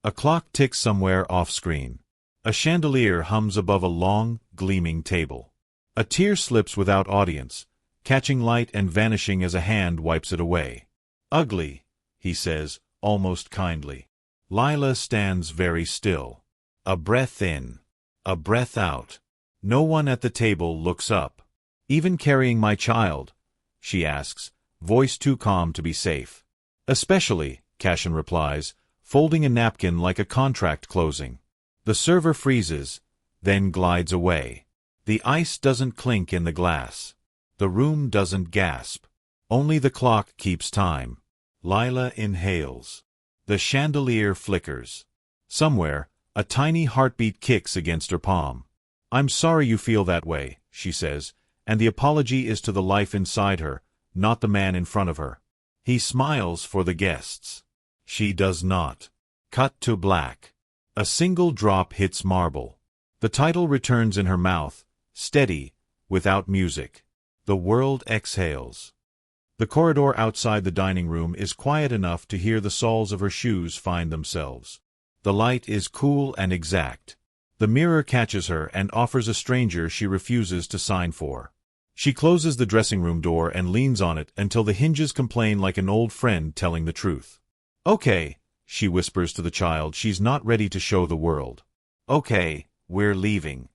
A clock ticks somewhere off-screen. A chandelier hums above a long, gleaming table. A tear slips without audience, catching light and vanishing as a hand wipes it away. "Ugly," he says, almost kindly. Lila stands very still. A breath in. A breath out. No one at the table looks up. "Even carrying my child?" she asks, voice too calm to be safe. "Especially," Cashin replies, folding a napkin like a contract closing. The server freezes, then glides away. The ice doesn't clink in the glass. The room doesn't gasp. Only the clock keeps time. Lila inhales. The chandelier flickers. Somewhere, a tiny heartbeat kicks against her palm. "I'm sorry you feel that way," she says, and the apology is to the life inside her, not the man in front of her. He smiles for the guests. She does not. Cut to black. A single drop hits marble. The title returns in her mouth, steady, without music. The world exhales. The corridor outside the dining room is quiet enough to hear the soles of her shoes find themselves. The light is cool and exact. The mirror catches her and offers a stranger she refuses to sign for. She closes the dressing room door and leans on it until the hinges complain like an old friend telling the truth. "Okay," she whispers to the child she's not ready to show the world. "Okay, we're leaving."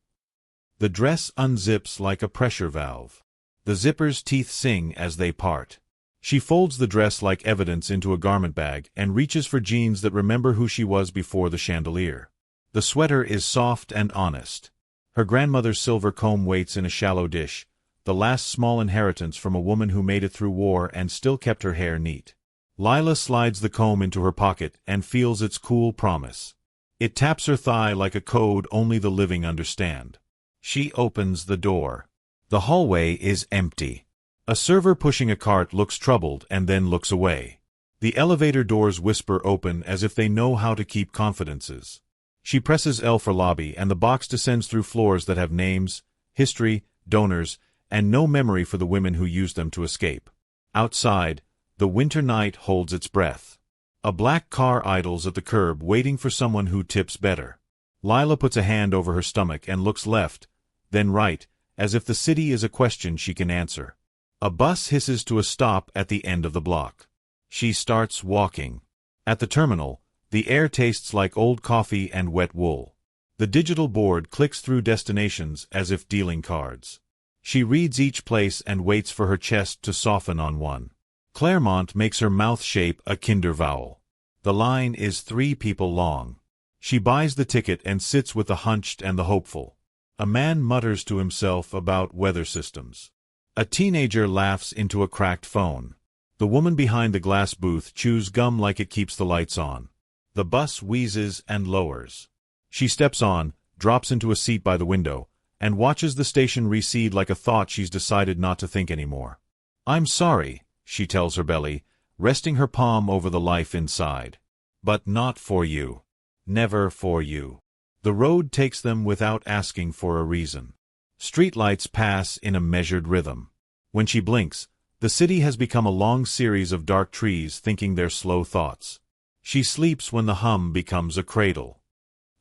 The dress unzips like a pressure valve. The zipper's teeth sing as they part. She folds the dress like evidence into a garment bag and reaches for jeans that remember who she was before the chandelier. The sweater is soft and honest. Her grandmother's silver comb waits in a shallow dish, the last small inheritance from a woman who made it through war and still kept her hair neat. Lila slides the comb into her pocket and feels its cool promise. It taps her thigh like a code only the living understand. She opens the door. The hallway is empty. A server pushing a cart looks troubled and then looks away. The elevator doors whisper open as if they know how to keep confidences. She presses L for lobby and the box descends through floors that have names, history, donors, and no memory for the women who used them to escape. Outside, the winter night holds its breath. A black car idles at the curb waiting for someone who tips better. Lila puts a hand over her stomach and looks left, then right, as if the city is a question she can answer. A bus hisses to a stop at the end of the block. She starts walking. At the terminal, the air tastes like old coffee and wet wool. The digital board clicks through destinations as if dealing cards. She reads each place and waits for her chest to soften on one. Claremont makes her mouth shape a kinder vowel. The line is 3 people long. She buys the ticket and sits with the hunched and the hopeful. A man mutters to himself about weather systems. A teenager laughs into a cracked phone. The woman behind the glass booth chews gum like it keeps the lights on. The bus wheezes and lowers. She steps on, drops into a seat by the window, and watches the station recede like a thought she's decided not to think anymore. "I'm sorry," she tells her belly, resting her palm over the life inside. "But not for you. Never for you." The road takes them without asking for a reason. Streetlights pass in a measured rhythm. When she blinks, the city has become a long series of dark trees thinking their slow thoughts. She sleeps when the hum becomes a cradle.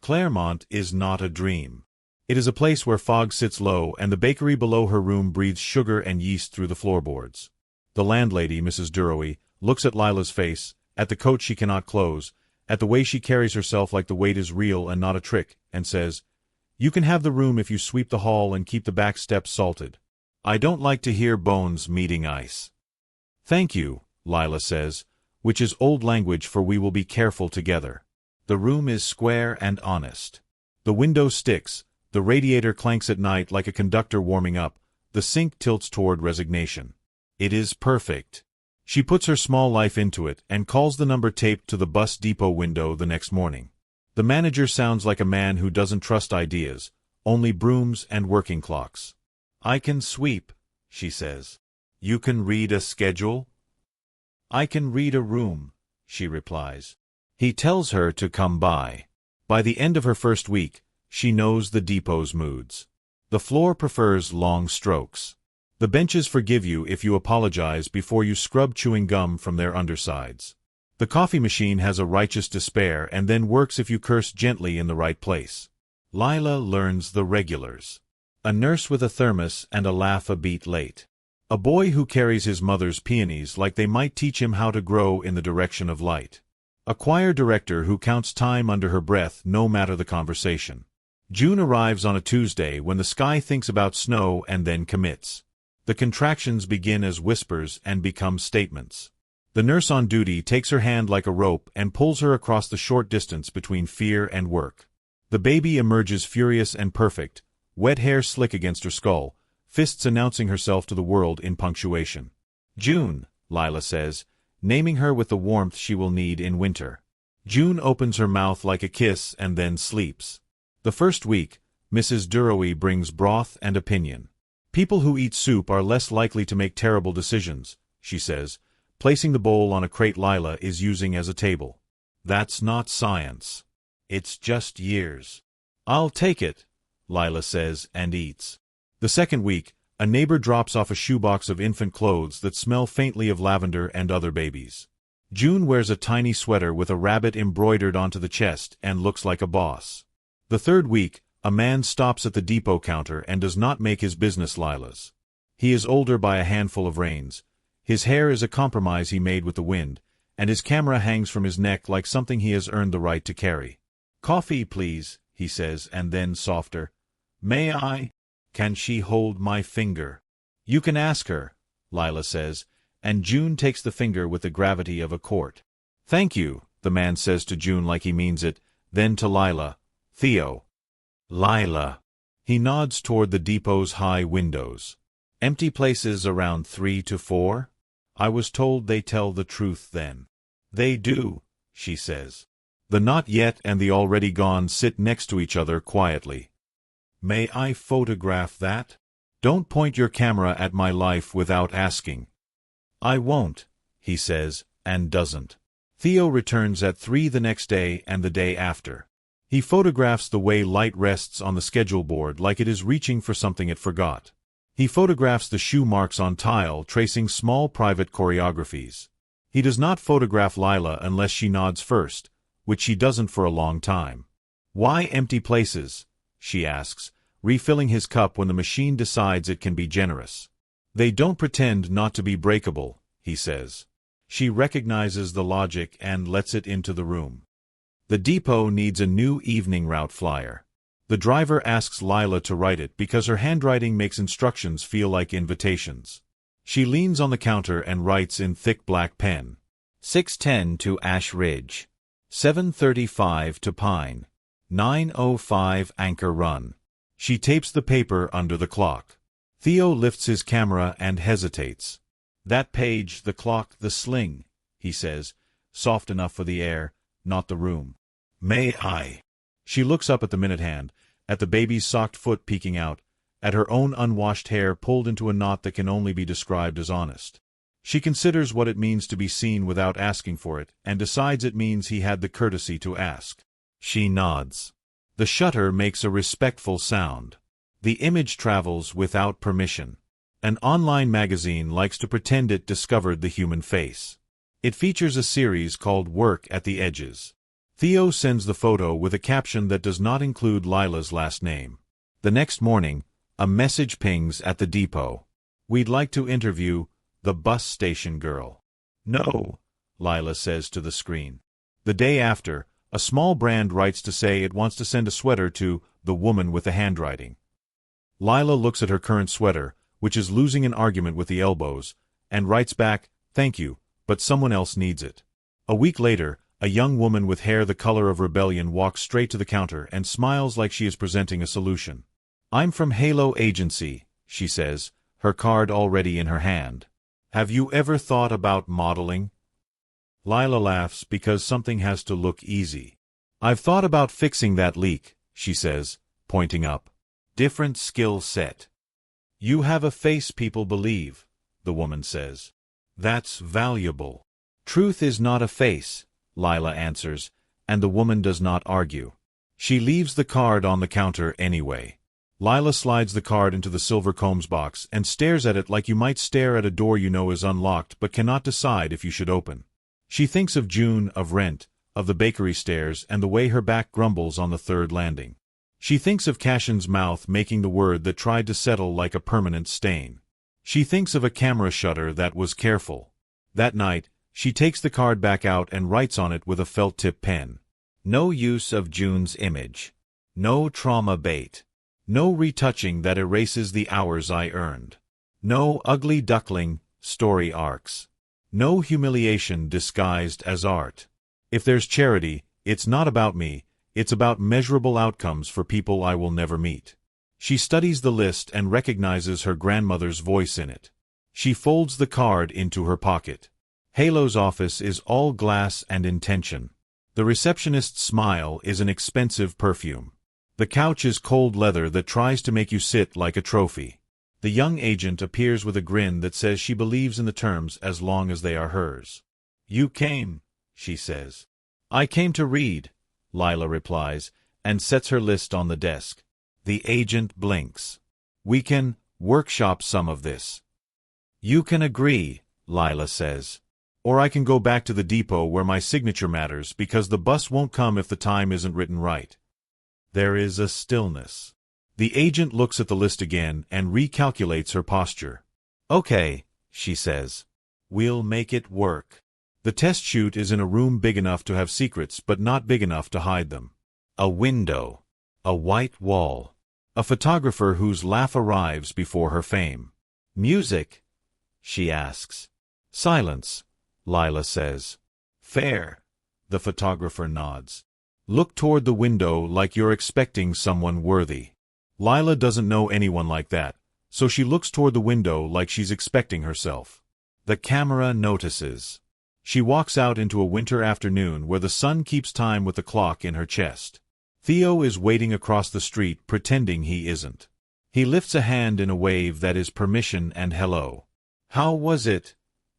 Claremont is not a dream. It is a place where fog sits low and the bakery below her room breathes sugar and yeast through the floorboards. The landlady, Mrs. Duroy, looks at Lila's face, at the coat she cannot close, at the way she carries herself like the weight is real and not a trick, and says, "You can have the room if you sweep the hall and keep the back steps salted. I don't like to hear bones meeting ice." "Thank you," Lila says, which is old language for "we will be careful together." The room is square and honest. The window sticks, the radiator clanks at night like a conductor warming up, the sink tilts toward resignation. It is perfect. She puts her small life into it and calls the number taped to the bus depot window the next morning. The manager sounds like a man who doesn't trust ideas, only brooms and working clocks. "I can sweep," she says. "You can read a schedule?" "I can read a room," she replies. He tells her to come by. By the end of her first week, she knows the depot's moods. The floor prefers long strokes. The benches forgive you if you apologize before you scrub chewing gum from their undersides. The coffee machine has a righteous despair and then works if you curse gently in the right place. Lila learns the regulars. A nurse with a thermos and a laugh a beat late. A boy who carries his mother's peonies like they might teach him how to grow in the direction of light. A choir director who counts time under her breath no matter the conversation. June arrives on a Tuesday when the sky thinks about snow and then commits. The contractions begin as whispers and become statements. The nurse on duty takes her hand like a rope and pulls her across the short distance between fear and work. The baby emerges furious and perfect, wet hair slick against her skull, fists announcing herself to the world in punctuation. June, Lila says, naming her with the warmth she will need in winter. June opens her mouth like a kiss and then sleeps. The first week, Mrs. Duroy brings broth and opinion. People who eat soup are less likely to make terrible decisions, she says, placing the bowl on a crate Lila is using as a table. That's not science. It's just years. I'll take it, Lila says and eats. The second week, a neighbor drops off a shoebox of infant clothes that smell faintly of lavender and other babies. June wears a tiny sweater with a rabbit embroidered onto the chest and looks like a boss. The third week, a man stops at the depot counter and does not make his business Lila's. He is older by a handful of reins. His hair is a compromise he made with the wind, and his camera hangs from his neck like something he has earned the right to carry. "Coffee, please," he says, and then softer, "May I? Can she hold my finger?" "You can ask her," Lila says, and June takes the finger with the gravity of a court. "Thank you," the man says to June like he means it, then to Lila, "Theo." "Lila." He nods toward the depot's high windows. "Empty places around 3 to 4? I was told they tell the truth then." "They do," she says. The not yet and the already gone sit next to each other quietly. "May I photograph that?" "Don't point your camera at my life without asking." "I won't," he says, and doesn't. Theo returns at 3 the next day and the day after. He photographs the way light rests on the schedule board like it is reaching for something it forgot. He photographs the shoe marks on tile, tracing small private choreographies. He does not photograph Lila unless she nods first, which she doesn't for a long time. "Why empty places?" she asks, refilling his cup when the machine decides it can be generous. "They don't pretend not to be breakable," he says. She recognizes the logic and lets it into the room. The depot needs a new evening route flyer. The driver asks Lila to write it because her handwriting makes instructions feel like invitations. She leans on the counter and writes in thick black pen. 6:10 to Ash Ridge. 7:35 to Pine. 9:05 Anchor Run. She tapes the paper under the clock. Theo lifts his camera and hesitates. "That page, the clock, the sling," he says, soft enough for the air, not the room. "May I?" She looks up at the minute hand, at the baby's socked foot peeking out, at her own unwashed hair pulled into a knot that can only be described as honest. She considers what it means to be seen without asking for it, and decides it means he had the courtesy to ask. She nods. The shutter makes a respectful sound. The image travels without permission. An online magazine likes to pretend it discovered the human face. It features a series called Work at the Edges. Theo sends the photo with a caption that does not include Lila's last name. The next morning, a message pings at the depot. "We'd like to interview the bus station girl." "No," Lila says to the screen. The day after, a small brand writes to say it wants to send a sweater to the woman with the handwriting. Lila looks at her current sweater, which is losing an argument with the elbows, and writes back, "Thank you, but someone else needs it." A week later, a young woman with hair the color of rebellion walks straight to the counter and smiles like she is presenting a solution. "I'm from Halo Agency," she says, her card already in her hand. "Have you ever thought about modeling?" Lila laughs because something has to look easy. "I've thought about fixing that leak," she says, pointing up. "Different skill set." "You have a face people believe," the woman says. "That's valuable." "Truth is not a face," Lila answers, and the woman does not argue. She leaves the card on the counter anyway. Lila slides the card into the silver combs box and stares at it like you might stare at a door you know is unlocked but cannot decide if you should open. She thinks of June, of rent, of the bakery stairs, and the way her back grumbles on the third landing. She thinks of Cashin's mouth making the word that tried to settle like a permanent stain. She thinks of a camera shutter that was careful. That night, she takes the card back out and writes on it with a felt-tip pen. No use of June's image. No trauma bait. No retouching that erases the hours I earned. No ugly duckling story arcs. No humiliation disguised as art. If there's charity, it's not about me, it's about measurable outcomes for people I will never meet. She studies the list and recognizes her grandmother's voice in it. She folds the card into her pocket. Halo's office is all glass and intention. The receptionist's smile is an expensive perfume. The couch is cold leather that tries to make you sit like a trophy. The young agent appears with a grin that says she believes in the terms as long as they are hers. You came, she says. I came to read, Lila replies, and sets her list on the desk. The agent blinks. We can workshop some of this. You can agree, Lila says. Or I can go back to the depot where my signature matters because the bus won't come if the time isn't written right. There is a stillness. The agent looks at the list again and recalculates her posture. Okay, she says. We'll make it work. The test shoot is in a room big enough to have secrets but not big enough to hide them. A window. A white wall. A photographer whose laugh arrives before her fame. Music? She asks. Silence, Lila says. Fair. The photographer nods. Look toward the window like you're expecting someone worthy. Lila doesn't know anyone like that, so she looks toward the window like she's expecting herself. The camera notices. She walks out into a winter afternoon where the sun keeps time with the clock in her chest. Theo is waiting across the street pretending he isn't. He lifts a hand in a wave that is permission and hello. How was it?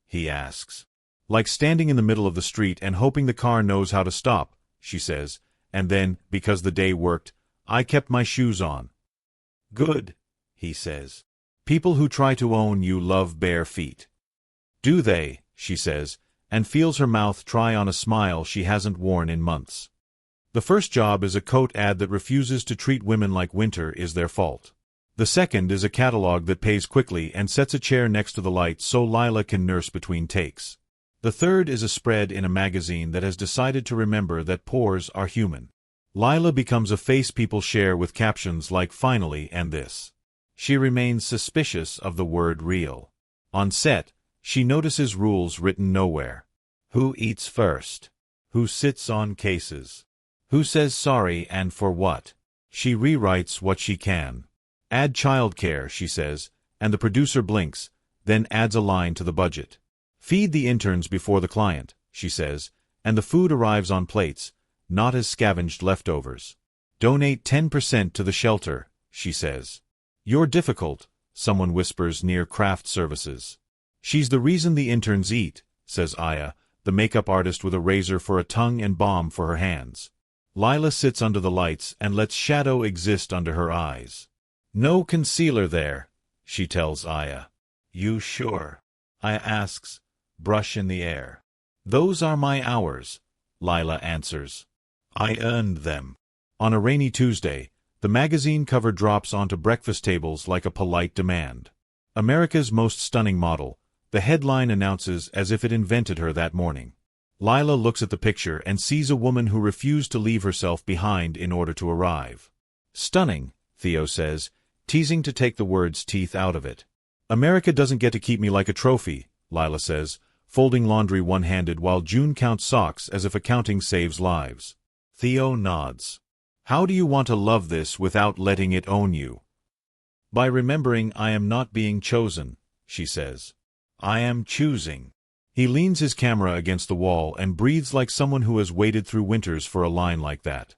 He asks. Like standing in the middle of the street and hoping the car knows how to stop, she says, and then, because the day worked, I kept my shoes on. Good, he says. People who try to own you love bare feet. Do they? She says, and feels her mouth try on a smile she hasn't worn in months. The first job is a coat ad that refuses to treat women like winter is their fault. The second is a catalog that pays quickly and sets a chair next to the light so Lila can nurse between takes. The third is a spread in a magazine that has decided to remember that pores are human. Lila becomes a face people share with captions like finally and this. She remains suspicious of the word real. On set, she notices rules written nowhere. Who eats first? Who sits on cases? Who says sorry and for what? She rewrites what she can. Add childcare, she says, and the producer blinks, then adds a line to the budget. Feed the interns before the client, she says, and the food arrives on plates, not as scavenged leftovers. Donate 10% to the shelter, she says. You're difficult, someone whispers near craft services. She's the reason the interns eat, says Aya, the makeup artist with a razor for a tongue and balm for her hands. Lila sits under the lights and lets shadow exist under her eyes. No concealer there, she tells Aya. You sure? Aya asks, brush in the air. Those are my hours, Lila answers. I earned them. On a rainy Tuesday, the magazine cover drops onto breakfast tables like a polite demand. America's most stunning model, the headline announces as if it invented her that morning. Lila looks at the picture and sees a woman who refused to leave herself behind in order to arrive. Stunning, Theo says, teasing to take the word's teeth out of it. America doesn't get to keep me like a trophy, Lila says, folding laundry one-handed while June counts socks as if accounting saves lives. Theo nods. How do you want to love this without letting it own you? By remembering I am not being chosen, she says. I am choosing. He leans his camera against the wall and breathes like someone who has waited through winters for a line like that.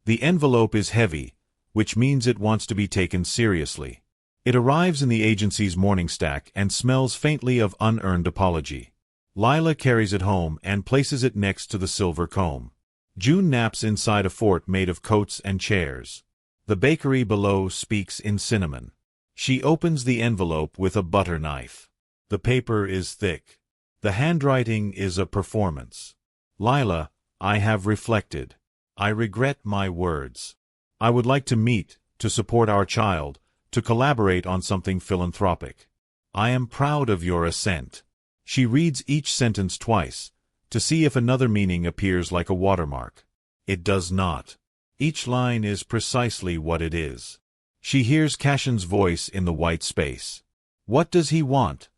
The envelope is heavy, which means it wants to be taken seriously. It arrives in the agency's morning stack and smells faintly of unearned apology. Lila carries it home and places it next to the silver comb. June naps inside a fort made of coats and chairs. The bakery below speaks in cinnamon. She opens the envelope with a butter knife. The paper is thick. The handwriting is a performance. Lila, I have reflected. I regret my words. I would like to meet, to support our child, to collaborate on something philanthropic. I am proud of your assent. She reads each sentence twice, to see if another meaning appears like a watermark. It does not. Each line is precisely what it is. She hears Cashin's voice in the white space. What does he want?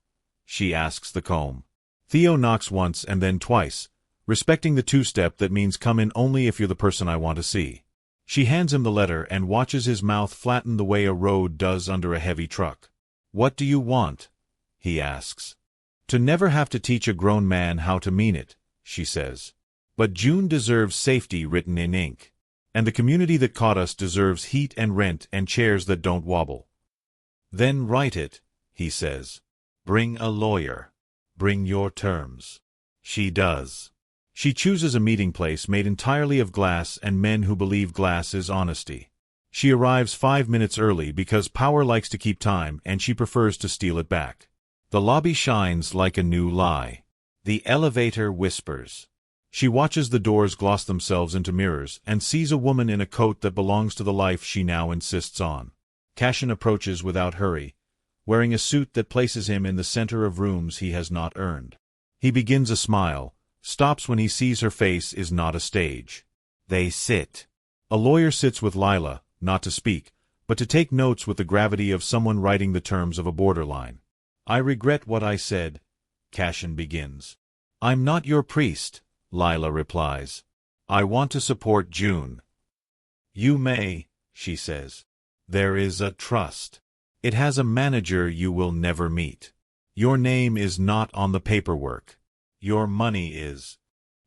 She asks the comb. Theo knocks once and then twice, respecting the two-step that means come in only if you're the person I want to see. She hands him the letter and watches his mouth flatten the way a road does under a heavy truck. What do you want? He asks. To never have to teach a grown man how to mean it, she says. But June deserves safety written in ink. And the community that caught us deserves heat and rent and chairs that don't wobble. Then write it, he says. Bring a lawyer. Bring your terms. She does. She chooses a meeting place made entirely of glass and men who believe glass is honesty. She arrives 5 minutes early because power likes to keep time and she prefers to steal it back. The lobby shines like a new lie. The elevator whispers. She watches the doors gloss themselves into mirrors and sees a woman in a coat that belongs to the life she now insists on. Cashin approaches without hurry, wearing a suit that places him in the center of rooms he has not earned. He begins a smile, stops when he sees her face is not a stage. They sit. A lawyer sits with Lila, not to speak, but to take notes with the gravity of someone writing the terms of a borderline. I regret what I said, Cashin begins. I'm not your priest, Lila replies. I want to support June. You may, she says. There is a trust. It has a manager you will never meet. Your name is not on the paperwork. Your money is.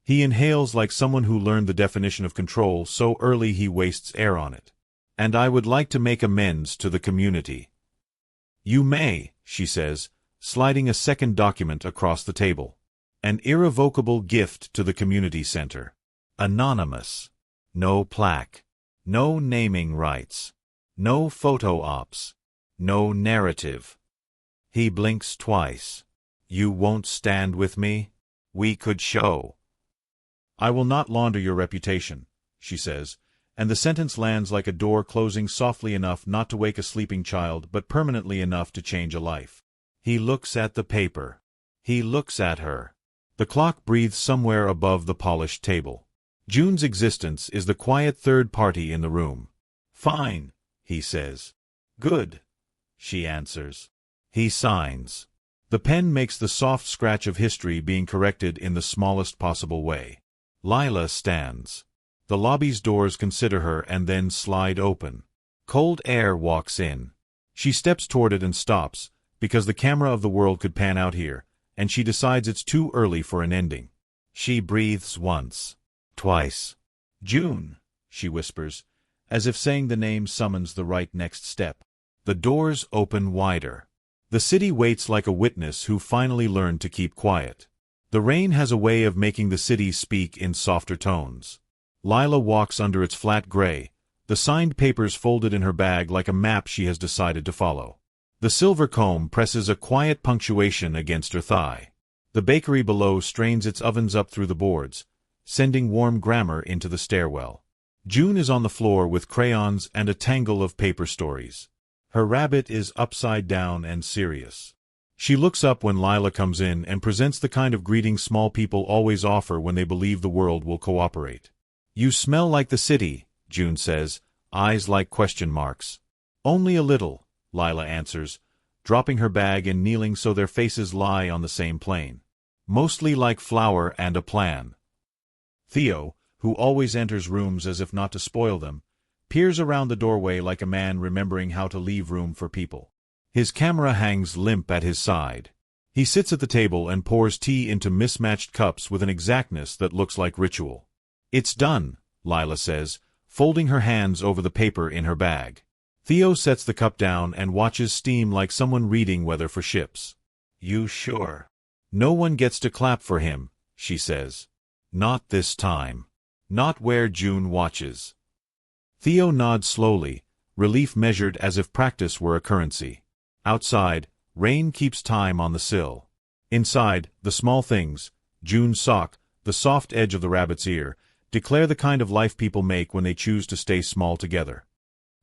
He inhales like someone who learned the definition of control so early he wastes air on it. And I would like to make amends to the community. You may, she says, sliding a second document across the table. An irrevocable gift to the community center. Anonymous. No plaque. No naming rights. No photo ops. No narrative. He blinks twice. You won't stand with me? We could show. I will not launder your reputation, she says, and the sentence lands like a door closing softly enough not to wake a sleeping child but permanently enough to change a life. He looks at the paper. He looks at her. The clock breathes somewhere above the polished table. June's existence is the quiet third party in the room. Fine, he says. Good, she answers. He signs. The pen makes the soft scratch of history being corrected in the smallest possible way. Lila stands. The lobby's doors consider her and then slide open. Cold air walks in. She steps toward it and stops, because the camera of the world could pan out here, and she decides it's too early for an ending. She breathes once. Twice. June, she whispers, as if saying the name summons the right next step. The doors open wider. The city waits like a witness who finally learned to keep quiet. The rain has a way of making the city speak in softer tones. Lila walks under its flat gray, the signed papers folded in her bag like a map she has decided to follow. The silver comb presses a quiet punctuation against her thigh. The bakery below strains its ovens up through the boards, sending warm grammar into the stairwell. June is on the floor with crayons and a tangle of paper stories. Her rabbit is upside down and serious. She looks up when Lila comes in and presents the kind of greeting small people always offer when they believe the world will cooperate. You smell like the city, June says, eyes like question marks. Only a little, Lila answers, dropping her bag and kneeling so their faces lie on the same plane. Mostly like flour and a plan. Theo, who always enters rooms as if not to spoil them, peers around the doorway like a man remembering how to leave room for people. His camera hangs limp at his side. He sits at the table and pours tea into mismatched cups with an exactness that looks like ritual. It's done, Lila says, folding her hands over the paper in her bag. Theo sets the cup down and watches steam like someone reading weather for ships. You sure? No one gets to clap for him, she says. Not this time. Not where June watches. Theo nods slowly, relief measured as if practice were a currency. Outside, rain keeps time on the sill. Inside, the small things, June's sock, the soft edge of the rabbit's ear, declare the kind of life people make when they choose to stay small together.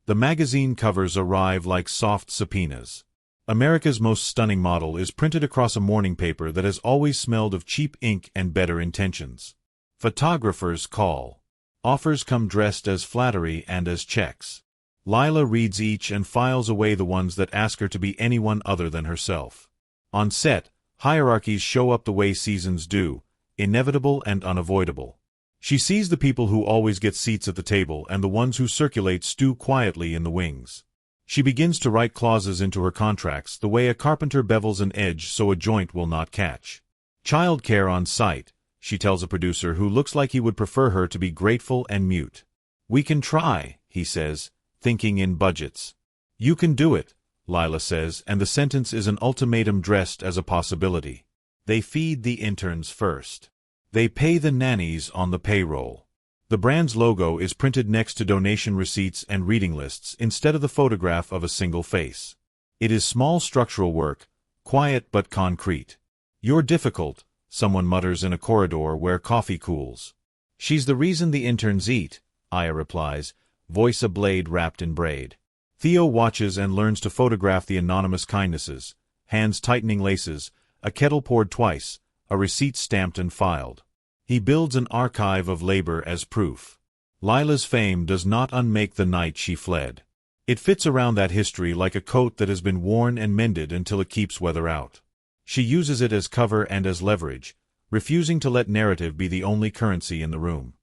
The magazine covers arrive like soft subpoenas. America's most stunning model is printed across a morning paper that has always smelled of cheap ink and better intentions. Photographers call. Offers come dressed as flattery and as checks. Lila reads each and files away the ones that ask her to be anyone other than herself. On set, hierarchies show up the way seasons do, inevitable and unavoidable. She sees the people who always get seats at the table and the ones who circulate stew quietly in the wings. She begins to write clauses into her contracts the way a carpenter bevels an edge so a joint will not catch. Childcare on site, she tells a producer who looks like he would prefer her to be grateful and mute. We can try, he says, thinking in budgets. You can do it, Lila says, and the sentence is an ultimatum dressed as a possibility. They feed the interns first. They pay the nannies on the payroll. The brand's logo is printed next to donation receipts and reading lists instead of the photograph of a single face. It is small structural work, quiet but concrete. You're difficult, someone mutters in a corridor where coffee cools. She's the reason the interns eat, Aya replies, voice a blade wrapped in braid. Theo watches and learns to photograph the anonymous kindnesses, hands tightening laces, a kettle poured twice, a receipt stamped and filed. He builds an archive of labor as proof. Lila's fame does not unmake the night she fled. It fits around that history like a coat that has been worn and mended until it keeps weather out. She uses it as cover and as leverage, refusing to let narrative be the only currency in the room.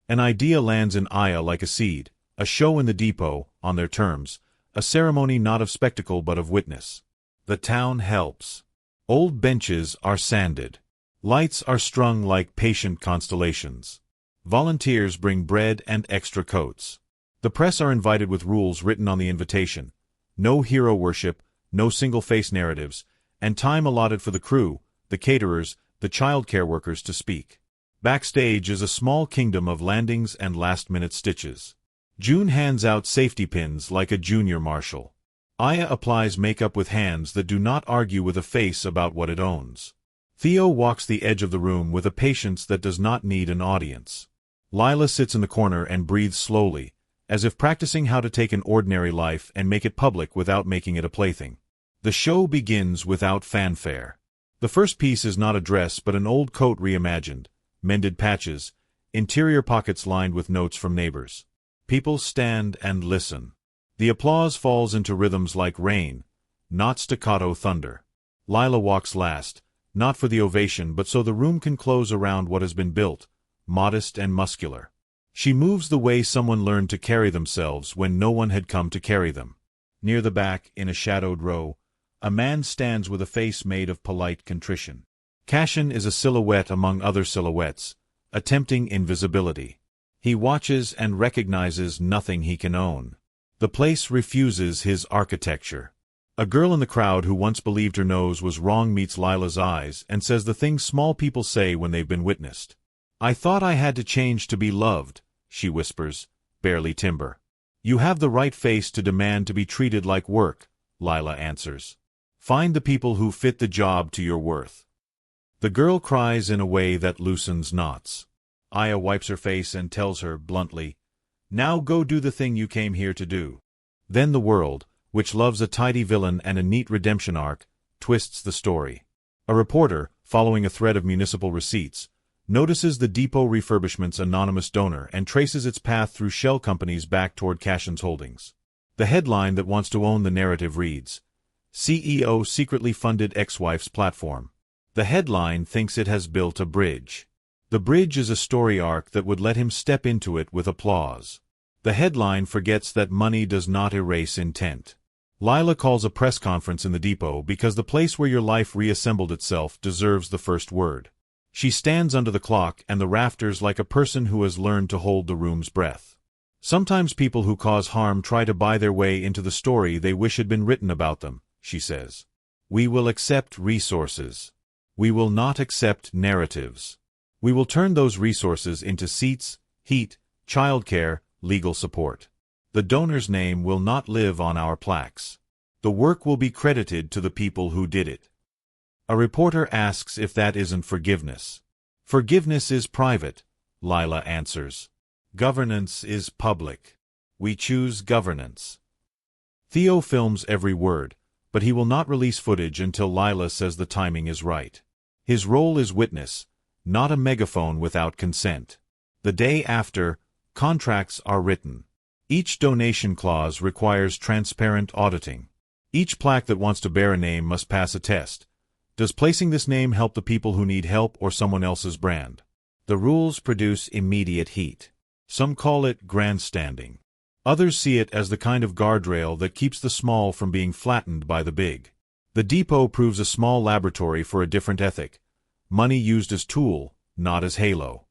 An idea lands in Aya like a seed, a show in the depot, on their terms, a ceremony not of spectacle but of witness. The town helps. Old benches are sanded. Lights are strung like patient constellations. Volunteers bring bread and extra coats. The press are invited with rules written on the invitation. No hero worship, no single-face narratives, and time allotted for the crew, the caterers, the childcare workers to speak. Backstage is a small kingdom of landings and last-minute stitches. June hands out safety pins like a junior marshal. Aya applies makeup with hands that do not argue with a face about what it owns. Theo walks the edge of the room with a patience that does not need an audience. Lila sits in the corner and breathes slowly, as if practicing how to take an ordinary life and make it public without making it a plaything. The show begins without fanfare. The first piece is not a dress but an old coat reimagined, mended patches, interior pockets lined with notes from neighbors. People stand and listen. The applause falls into rhythms like rain, not staccato thunder. Lila walks last, not for the ovation but so the room can close around what has been built, modest and muscular. She moves the way someone learned to carry themselves when no one had come to carry them. Near the back, in a shadowed row, a man stands with a face made of polite contrition. Cashin is a silhouette among other silhouettes, attempting invisibility. He watches and recognizes nothing he can own. The place refuses his architecture. A girl in the crowd who once believed her nose was wrong meets Lila's eyes and says the things small people say when they've been witnessed. I thought I had to change to be loved, she whispers, barely timber. You have the right face to demand to be treated like work, Lila answers. Find the people who fit the job to your worth. The girl cries in a way that loosens knots. Aya wipes her face and tells her, bluntly, now go do the thing you came here to do. Then the world, which loves a tidy villain and a neat redemption arc, twists the story. A reporter, following a thread of municipal receipts, notices the depot refurbishment's anonymous donor and traces its path through shell companies back toward Cashin's holdings. The headline that wants to own the narrative reads, CEO secretly funded ex-wife's platform. The headline thinks it has built a bridge. The bridge is a story arc that would let him step into it with applause. The headline forgets that money does not erase intent. Lila calls a press conference in the depot because the place where your life reassembled itself deserves the first word. She stands under the clock and the rafters like a person who has learned to hold the room's breath. Sometimes people who cause harm try to buy their way into the story they wish had been written about them, she says. We will accept resources. We will not accept narratives. We will turn those resources into seats, heat, childcare, legal support. The donor's name will not live on our plaques. The work will be credited to the people who did it. A reporter asks if that isn't forgiveness. Forgiveness is private, Lila answers. Governance is public. We choose governance. Theo films every word, but he will not release footage until Lila says the timing is right. His role is witness, not a megaphone without consent. The day after, contracts are written. Each donation clause requires transparent auditing. Each plaque that wants to bear a name must pass a test. Does placing this name help the people who need help or someone else's brand? The rules produce immediate heat. Some call it grandstanding. Others see it as the kind of guardrail that keeps the small from being flattened by the big. The depot proves a small laboratory for a different ethic. Money used as tool, not as halo.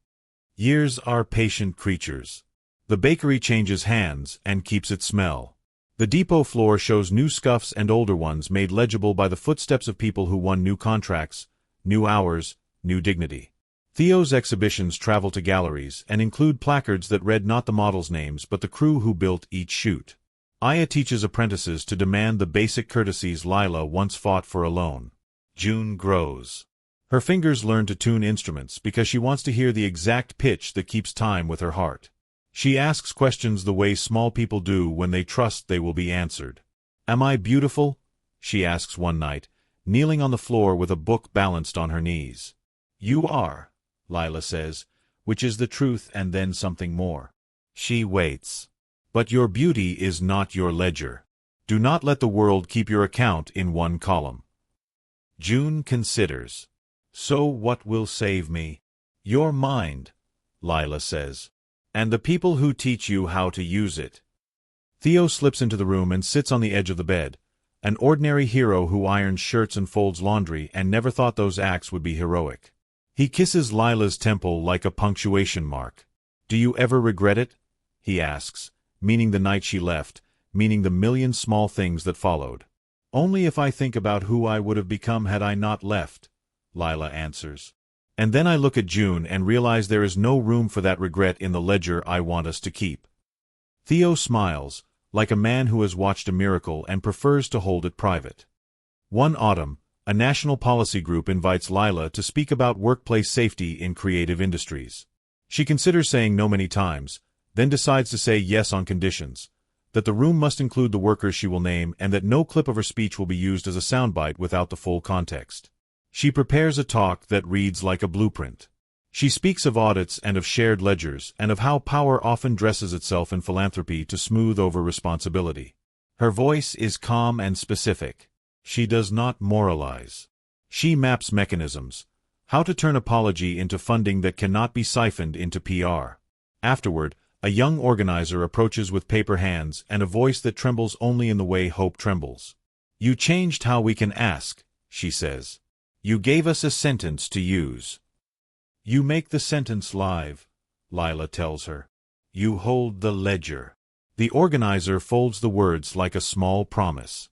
Years are patient creatures. The bakery changes hands and keeps its smell. The depot floor shows new scuffs and older ones made legible by the footsteps of people who won new contracts, new hours, new dignity. Theo's exhibitions travel to galleries and include placards that read not the models' names but the crew who built each chute. Aya teaches apprentices to demand the basic courtesies Lila once fought for alone. June grows. Her fingers learn to tune instruments because she wants to hear the exact pitch that keeps time with her heart. She asks questions the way small people do when they trust they will be answered. "Am I beautiful?" she asks one night, kneeling on the floor with a book balanced on her knees. "You are," Lila says, which is the truth and then something more. She waits. "But your beauty is not your ledger. Do not let the world keep your account in one column." June considers. "So what will save me?" "Your mind," Lila says. "And the people who teach you how to use it." Theo slips into the room and sits on the edge of the bed, an ordinary hero who irons shirts and folds laundry and never thought those acts would be heroic. He kisses Lila's temple like a punctuation mark. "Do you ever regret it?" he asks, meaning the night she left, meaning the million small things that followed. "Only if I think about who I would have become had I not left," Lila answers. "And then I look at June and realize there is no room for that regret in the ledger I want us to keep." Theo smiles, like a man who has watched a miracle and prefers to hold it private. One autumn, a national policy group invites Lila to speak about workplace safety in creative industries. She considers saying no many times, then decides to say yes on conditions, that the room must include the workers she will name and that no clip of her speech will be used as a soundbite without the full context. She prepares a talk that reads like a blueprint. She speaks of audits and of shared ledgers and of how power often dresses itself in philanthropy to smooth over responsibility. Her voice is calm and specific. She does not moralize. She maps mechanisms, how to turn apology into funding that cannot be siphoned into PR. Afterward, a young organizer approaches with paper hands and a voice that trembles only in the way hope trembles. "You changed how we can ask," she says. "You gave us a sentence to use." "You make the sentence live," Lila tells her. "You hold the ledger." The organizer folds the words like a small promise.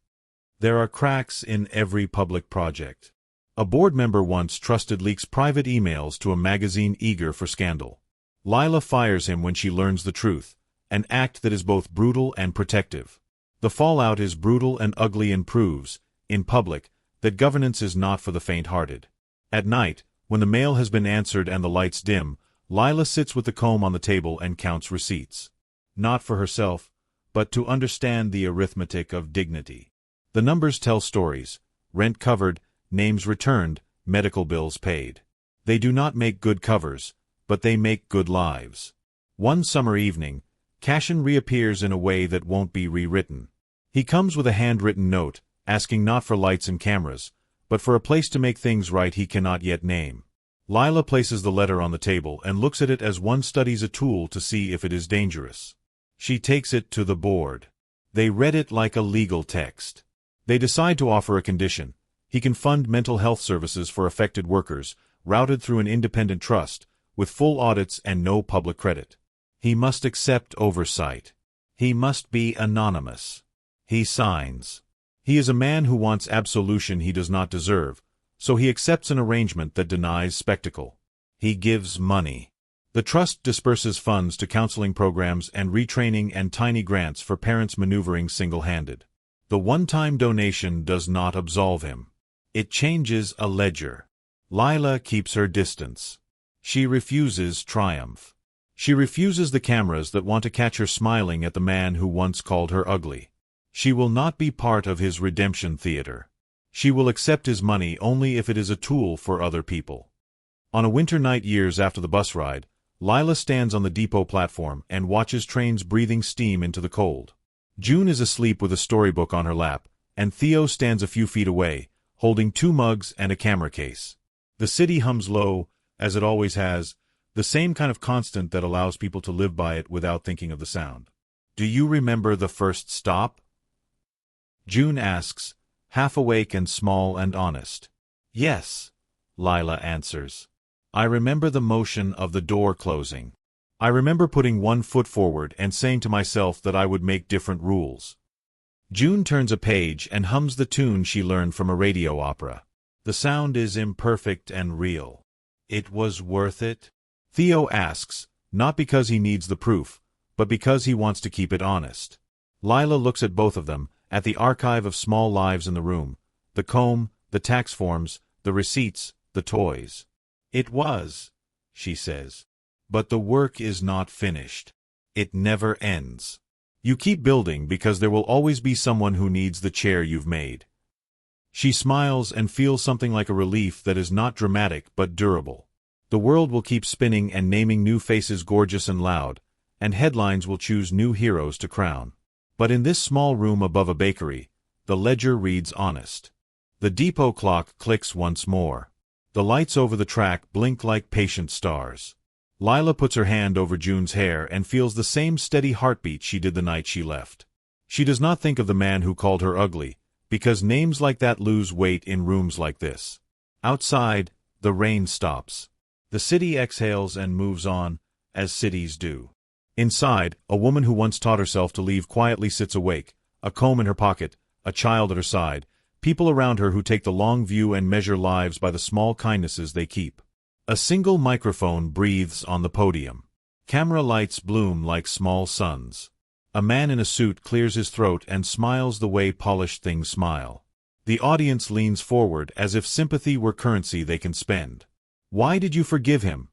There are cracks in every public project. A board member once trusted leaks private emails to a magazine eager for scandal. Lila fires him when she learns the truth, an act that is both brutal and protective. The fallout is brutal and ugly and proves, in public, that governance is not for the faint-hearted. At night, when the mail has been answered and the lights dim, Lila sits with the comb on the table and counts receipts. Not for herself, but to understand the arithmetic of dignity. The numbers tell stories: rent covered, names returned, medical bills paid. They do not make good covers, but they make good lives. One summer evening, Cashin reappears in a way that won't be rewritten. He comes with a handwritten note, asking not for lights and cameras, but for a place to make things right he cannot yet name. Lila places the letter on the table and looks at it as one studies a tool to see if it is dangerous. She takes it to the board. They read it like a legal text. They decide to offer a condition. He can fund mental health services for affected workers, routed through an independent trust, with full audits and no public credit. He must accept oversight. He must be anonymous. He signs. He is a man who wants absolution he does not deserve, so he accepts an arrangement that denies spectacle. He gives money. The trust disperses funds to counseling programs and retraining and tiny grants for parents maneuvering single-handed. The one-time donation does not absolve him. It changes a ledger. Lila keeps her distance. She refuses triumph. She refuses the cameras that want to catch her smiling at the man who once called her ugly. She will not be part of his redemption theater. She will accept his money only if it is a tool for other people. On a winter night years after the bus ride, Lila stands on the depot platform and watches trains breathing steam into the cold. June is asleep with a storybook on her lap, and Theo stands a few feet away, holding 2 mugs and a camera case. The city hums low, as it always has, the same kind of constant that allows people to live by it without thinking of the sound. Do you remember the first stop? June asks, half awake and small and honest. Yes, Lila answers. I remember the motion of the door closing. I remember putting 1 foot forward and saying to myself that I would make different rules. June turns a page and hums the tune she learned from a radio opera. The sound is imperfect and real. It was worth it? Theo asks, not because he needs the proof, but because he wants to keep it honest. Lila looks at both of them, at the archive of small lives in the room, the comb, the tax forms, the receipts, the toys. It was, she says. But the work is not finished. It never ends. You keep building because there will always be someone who needs the chair you've made. She smiles and feels something like a relief that is not dramatic but durable. The world will keep spinning and naming new faces gorgeous and loud, and headlines will choose new heroes to crown. But in this small room above a bakery, the ledger reads honest. The depot clock clicks once more. The lights over the track blink like patient stars. Lila puts her hand over June's hair and feels the same steady heartbeat she did the night she left. She does not think of the man who called her ugly, because names like that lose weight in rooms like this. Outside, the rain stops. The city exhales and moves on, as cities do. Inside, a woman who once taught herself to leave quietly sits awake, a comb in her pocket, a child at her side, people around her who take the long view and measure lives by the small kindnesses they keep. A single microphone breathes on the podium. Camera lights bloom like small suns. A man in a suit clears his throat and smiles the way polished things smile. The audience leans forward as if sympathy were currency they can spend. Why did you forgive him?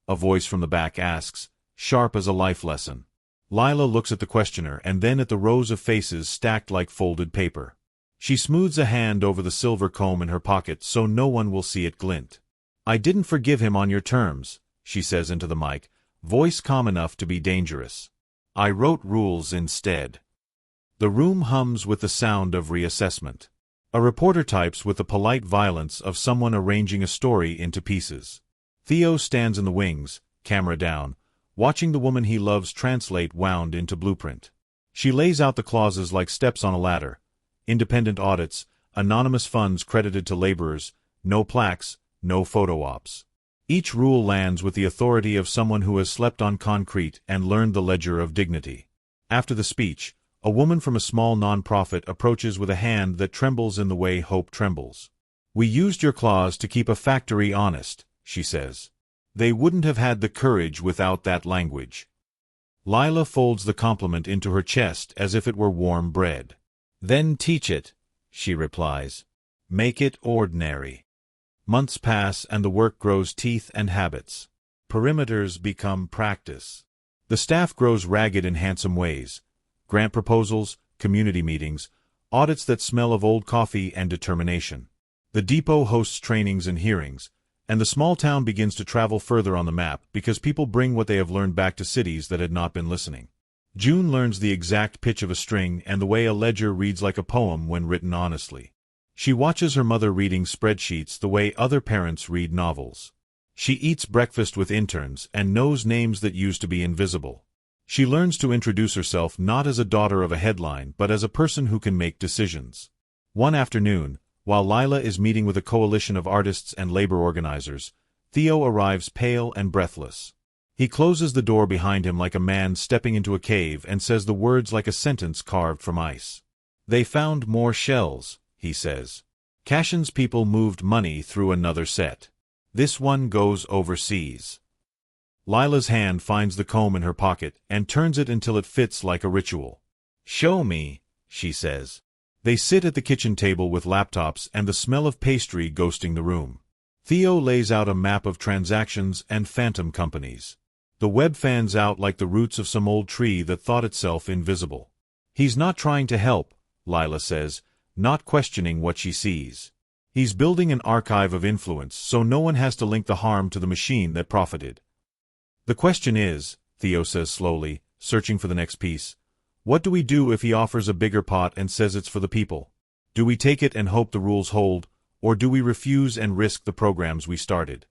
A voice from the back asks, sharp as a life lesson. Lila looks at the questioner and then at the rows of faces stacked like folded paper. She smooths a hand over the silver comb in her pocket so no one will see it glint. I didn't forgive him on your terms, she says into the mic, voice calm enough to be dangerous. I wrote rules instead. The room hums with the sound of reassessment. A reporter types with the polite violence of someone arranging a story into pieces. Theo stands in the wings, camera down, watching the woman he loves translate wound into blueprint. She lays out the clauses like steps on a ladder. Independent audits, anonymous funds credited to laborers, no plaques, no photo ops. Each rule lands with the authority of someone who has slept on concrete and learned the ledger of dignity. After the speech, a woman from a small non-profit approaches with a hand that trembles in the way hope trembles. We used your clause to keep a factory honest, she says. They wouldn't have had the courage without that language. Lila folds the compliment into her chest as if it were warm bread. Then teach it, she replies. Make it ordinary. Months pass and the work grows teeth and habits. Perimeters become practice. The staff grows ragged in handsome ways. Grant proposals, community meetings, audits that smell of old coffee and determination. The depot hosts trainings and hearings, and the small town begins to travel further on the map because people bring what they have learned back to cities that had not been listening. June learns the exact pitch of a string and the way a ledger reads like a poem when written honestly. She watches her mother reading spreadsheets the way other parents read novels. She eats breakfast with interns and knows names that used to be invisible. She learns to introduce herself not as a daughter of a headline but as a person who can make decisions. One afternoon, while Lila is meeting with a coalition of artists and labor organizers, Theo arrives pale and breathless. He closes the door behind him like a man stepping into a cave and says the words like a sentence carved from ice. They found more shells, he says. Cashin's people moved money through another set. This one goes overseas. Lila's hand finds the comb in her pocket and turns it until it fits like a ritual. Show me, she says. They sit at the kitchen table with laptops and the smell of pastry ghosting the room. Theo lays out a map of transactions and phantom companies. The web fans out like the roots of some old tree that thought itself invisible. He's not trying to help, Lila says, not questioning what she sees. He's building an archive of influence so no one has to link the harm to the machine that profited. The question is, Theo says slowly, searching for the next piece, what do we do if he offers a bigger pot and says it's for the people? Do we take it and hope the rules hold, or do we refuse and risk the programs we started?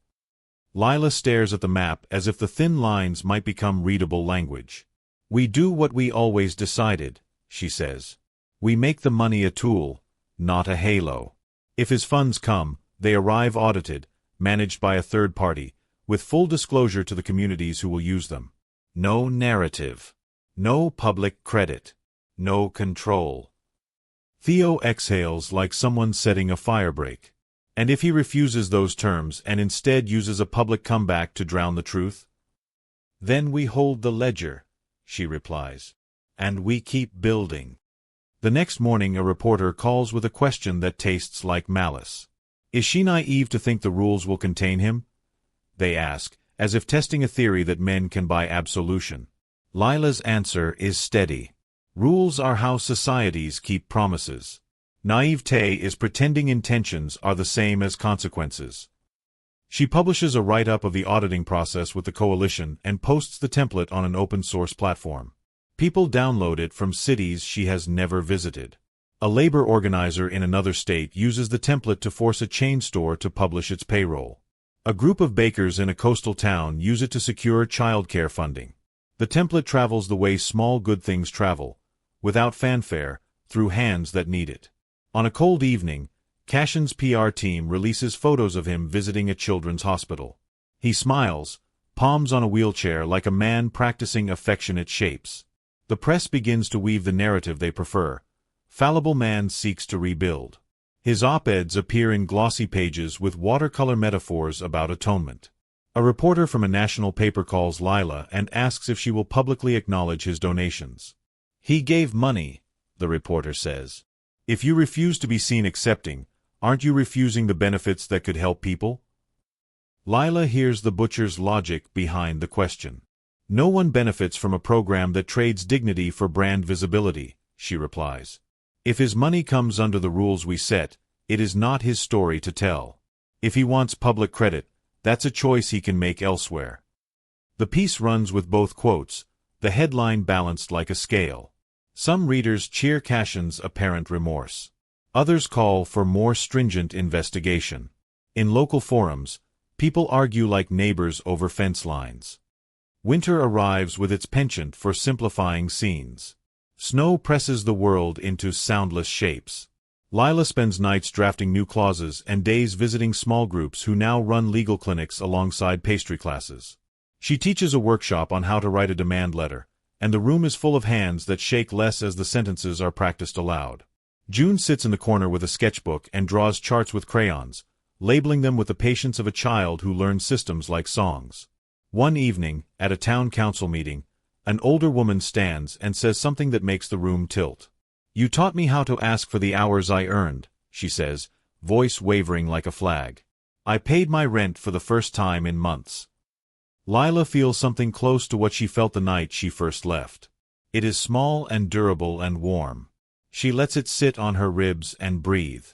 Lila stares at the map as if the thin lines might become readable language. We do what we always decided, she says. We make the money a tool, not a halo. If his funds come, they arrive audited, managed by a third party, with full disclosure to the communities who will use them. No narrative. No public credit. No control. Theo exhales like someone setting a firebreak. And if he refuses those terms and instead uses a public comeback to drown the truth? Then we hold the ledger, she replies. And we keep building. The next morning a reporter calls with a question that tastes like malice. Is she naive to think the rules will contain him? They ask, as if testing a theory that men can buy absolution. Lila's answer is steady. Rules are how societies keep promises. Naivete is pretending intentions are the same as consequences. She publishes a write-up of the auditing process with the coalition and posts the template on an open-source platform. People download it from cities she has never visited. A labor organizer in another state uses the template to force a chain store to publish its payroll. A group of bakers in a coastal town use it to secure childcare funding. The template travels the way small good things travel, without fanfare, through hands that need it. On a cold evening, Cashin's PR team releases photos of him visiting a children's hospital. He smiles, palms on a wheelchair like a man practicing affectionate shapes. The press begins to weave the narrative they prefer. Fallible man seeks to rebuild. His op-eds appear in glossy pages with watercolor metaphors about atonement. A reporter from a national paper calls Lila and asks if she will publicly acknowledge his donations. He gave money, the reporter says. If you refuse to be seen accepting, aren't you refusing the benefits that could help people? Lila hears the butcher's logic behind the question. No one benefits from a program that trades dignity for brand visibility, she replies. If his money comes under the rules we set, it is not his story to tell. If he wants public credit, that's a choice he can make elsewhere. The piece runs with both quotes, the headline balanced like a scale. Some readers cheer Cashin's apparent remorse. Others call for more stringent investigation. In local forums, people argue like neighbors over fence lines. Winter arrives with its penchant for simplifying scenes. Snow presses the world into soundless shapes. Lila spends nights drafting new clauses and days visiting small groups who now run legal clinics alongside pastry classes. She teaches a workshop on how to write a demand letter, and the room is full of hands that shake less as the sentences are practiced aloud. June sits in the corner with a sketchbook and draws charts with crayons, labeling them with the patience of a child who learns systems like songs. One evening, at a town council meeting, an older woman stands and says something that makes the room tilt. You taught me how to ask for the hours I earned, she says, voice wavering like a flag. I paid my rent for the first time in months. Lila feels something close to what she felt the night she first left. It is small and durable and warm. She lets it sit on her ribs and breathe.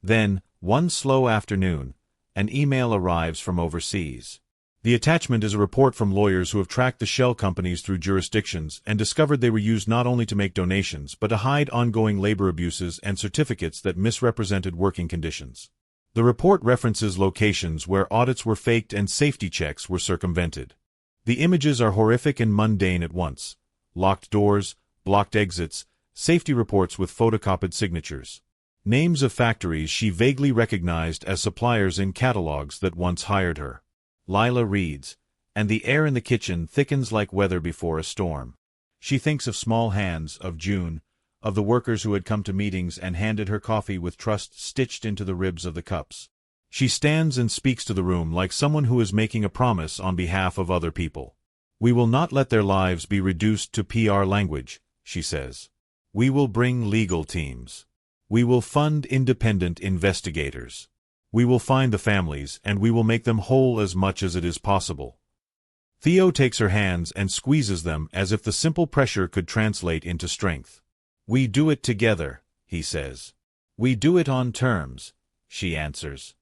Then, one slow afternoon, an email arrives from overseas. The attachment is a report from lawyers who have tracked the shell companies through jurisdictions and discovered they were used not only to make donations but to hide ongoing labor abuses and certificates that misrepresented working conditions. The report references locations where audits were faked and safety checks were circumvented. The images are horrific and mundane at once. Locked doors, blocked exits, safety reports with photocopied signatures. Names of factories she vaguely recognized as suppliers in catalogs that once hired her. Lila reads, and the air in the kitchen thickens like weather before a storm. She thinks of small hands, of June, of the workers who had come to meetings and handed her coffee with trust stitched into the ribs of the cups. She stands and speaks to the room like someone who is making a promise on behalf of other people. We will not let their lives be reduced to PR language, she says. We will bring legal teams. We will fund independent investigators. We will find the families, and we will make them whole as much as it is possible. Theo takes her hands and squeezes them as if the simple pressure could translate into strength. We do it together, he says. We do it on terms, she answers.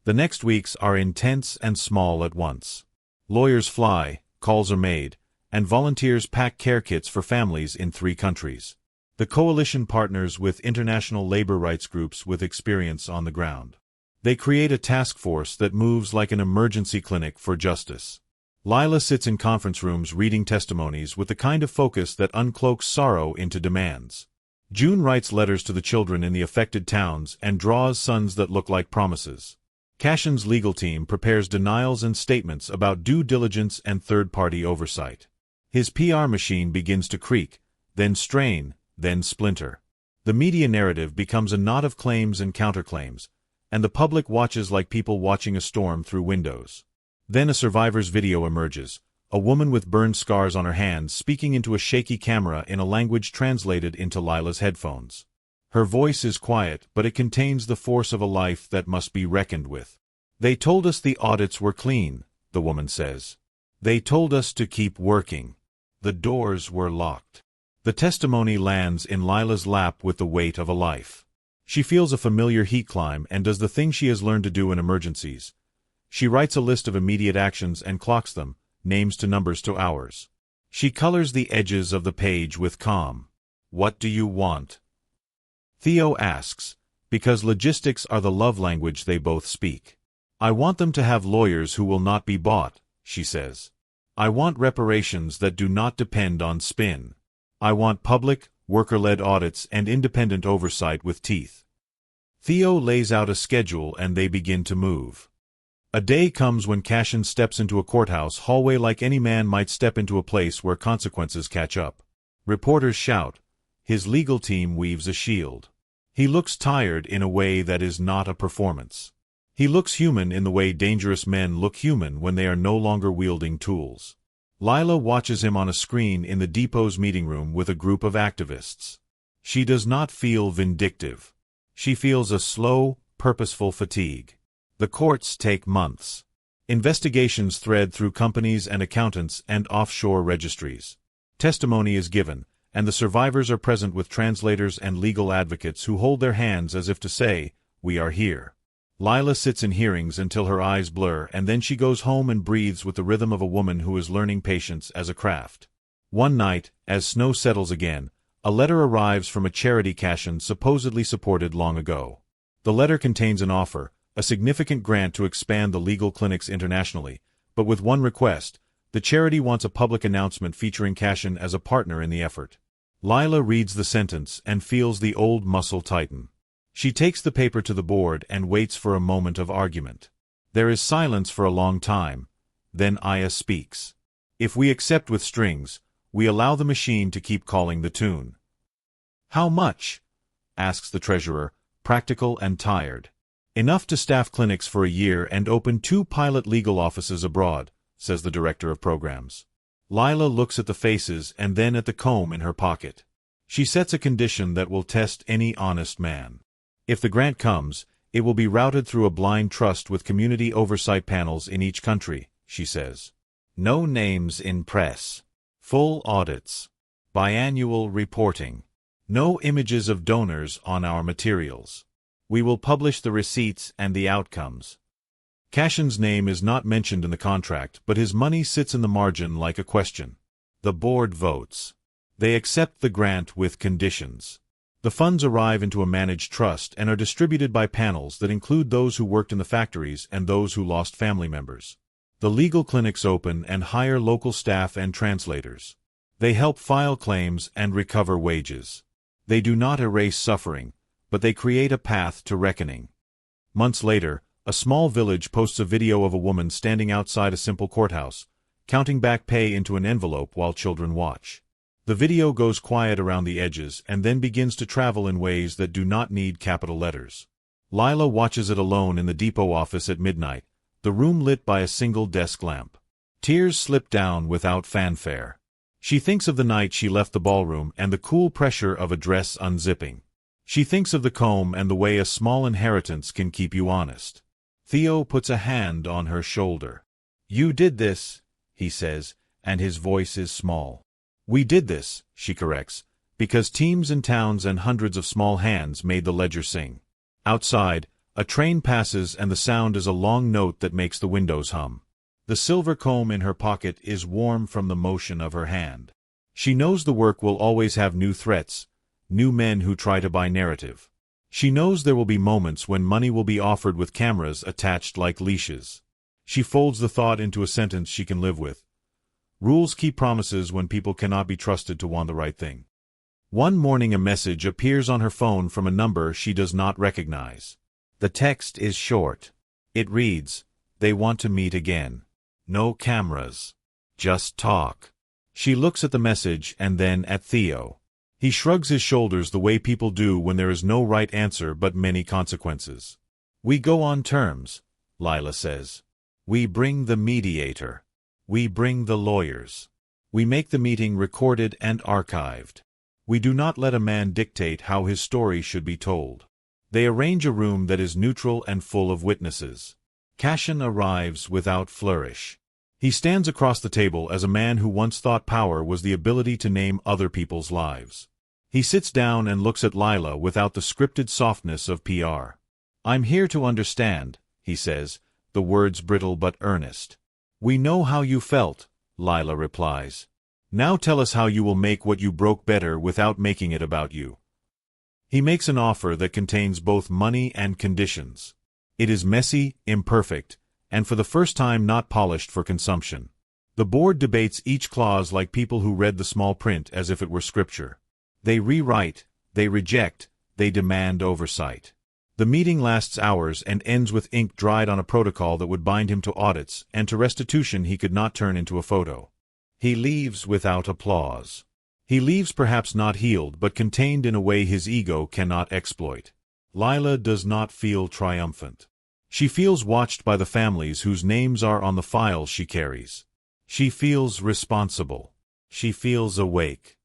The next weeks are intense and small at once. Lawyers fly, calls are made, and volunteers pack care kits for families in 3 countries. The coalition partners with international labor rights groups with experience on the ground. They create a task force that moves like an emergency clinic for justice. Lila sits in conference rooms reading testimonies with the kind of focus that uncloaks sorrow into demands. June writes letters to the children in the affected towns and draws sons that look like promises. Cashin's legal team prepares denials and statements about due diligence and third-party oversight. His PR machine begins to creak, then strain, then splinter. The media narrative becomes a knot of claims and counterclaims, and the public watches like people watching a storm through windows. Then a survivor's video emerges, a woman with burned scars on her hands speaking into a shaky camera in a language translated into Lila's headphones. Her voice is quiet, but it contains the force of a life that must be reckoned with. They told us the audits were clean, the woman says. They told us to keep working. The doors were locked. The testimony lands in Lila's lap with the weight of a life. She feels a familiar heat climb and does the thing she has learned to do in emergencies. She writes a list of immediate actions and clocks them, names to numbers to hours. She colors the edges of the page with calm. What do you want? Theo asks, because logistics are the love language they both speak. I want them to have lawyers who will not be bought, she says. I want reparations that do not depend on spin. I want public, worker-led audits and independent oversight with teeth. Theo lays out a schedule and they begin to move. A day comes when Cashin steps into a courthouse hallway like any man might step into a place where consequences catch up. Reporters shout. His legal team weaves a shield. He looks tired in a way that is not a performance. He looks human in the way dangerous men look human when they are no longer wielding tools. Lila watches him on a screen in the depot's meeting room with a group of activists. She does not feel vindictive. She feels a slow, purposeful fatigue. The courts take months. Investigations thread through companies and accountants and offshore registries. Testimony is given, and the survivors are present with translators and legal advocates who hold their hands as if to say, "We are here." Lila sits in hearings until her eyes blur, and then she goes home and breathes with the rhythm of a woman who is learning patience as a craft. One night, as snow settles again, a letter arrives from a charity Cashin supposedly supported long ago. The letter contains an offer, a significant grant to expand the legal clinics internationally, but with one request: the charity wants a public announcement featuring Cashin as a partner in the effort. Lila reads the sentence and feels the old muscle tighten. She takes the paper to the board and waits for a moment of argument. There is silence for a long time. Then Aya speaks. If we accept with strings, we allow the machine to keep calling the tune. How much? Asks the treasurer, practical and tired. Enough to staff clinics for a year and open 2 pilot legal offices abroad, says the director of programs. Lila looks at the faces and then at the comb in her pocket. She sets a condition that will test any honest man. If the grant comes, it will be routed through a blind trust with community oversight panels in each country, she says. No names in press. Full audits. Biannual reporting. No images of donors on our materials. We will publish the receipts and the outcomes. Cashin's name is not mentioned in the contract, but his money sits in the margin like a question. The board votes. They accept the grant with conditions. The funds arrive into a managed trust and are distributed by panels that include those who worked in the factories and those who lost family members. The legal clinics open and hire local staff and translators. They help file claims and recover wages. They do not erase suffering, but they create a path to reckoning. Months later, a small village posts a video of a woman standing outside a simple courthouse, counting back pay into an envelope while children watch. The video goes quiet around the edges and then begins to travel in ways that do not need capital letters. Lila watches it alone in the depot office at midnight, the room lit by a single desk lamp. Tears slip down without fanfare. She thinks of the night she left the ballroom and the cool pressure of a dress unzipping. She thinks of the comb and the way a small inheritance can keep you honest. Theo puts a hand on her shoulder. "You did this," he says, and his voice is small. "We did this," she corrects, because teams and towns and hundreds of small hands made the ledger sing. Outside, a train passes and the sound is a long note that makes the windows hum. The silver comb in her pocket is warm from the motion of her hand. She knows the work will always have new threats, new men who try to buy narrative. She knows there will be moments when money will be offered with cameras attached like leashes. She folds the thought into a sentence she can live with. Rules keep promises when people cannot be trusted to want the right thing. One morning a message appears on her phone from a number she does not recognize. The text is short. It reads, "They want to meet again. No cameras. Just talk." She looks at the message and then at Theo. He shrugs his shoulders the way people do when there is no right answer but many consequences. "We go on terms," Lila says. "We bring the mediator. We bring the lawyers. We make the meeting recorded and archived. We do not let a man dictate how his story should be told." They arrange a room that is neutral and full of witnesses. Cashin arrives without flourish. He stands across the table as a man who once thought power was the ability to name other people's lives. He sits down and looks at Lila without the scripted softness of PR. "I'm here to understand," he says, the words brittle but earnest. "We know how you felt," Lila replies. "Now tell us how you will make what you broke better without making it about you." He makes an offer that contains both money and conditions. It is messy, imperfect, and for the first time not polished for consumption. The board debates each clause like people who read the small print as if it were scripture. They rewrite, they reject, they demand oversight. The meeting lasts hours and ends with ink dried on a protocol that would bind him to audits and to restitution he could not turn into a photo. He leaves without applause. He leaves perhaps not healed but contained in a way his ego cannot exploit. Lila does not feel triumphant. She feels watched by the families whose names are on the files she carries. She feels responsible. She feels awake.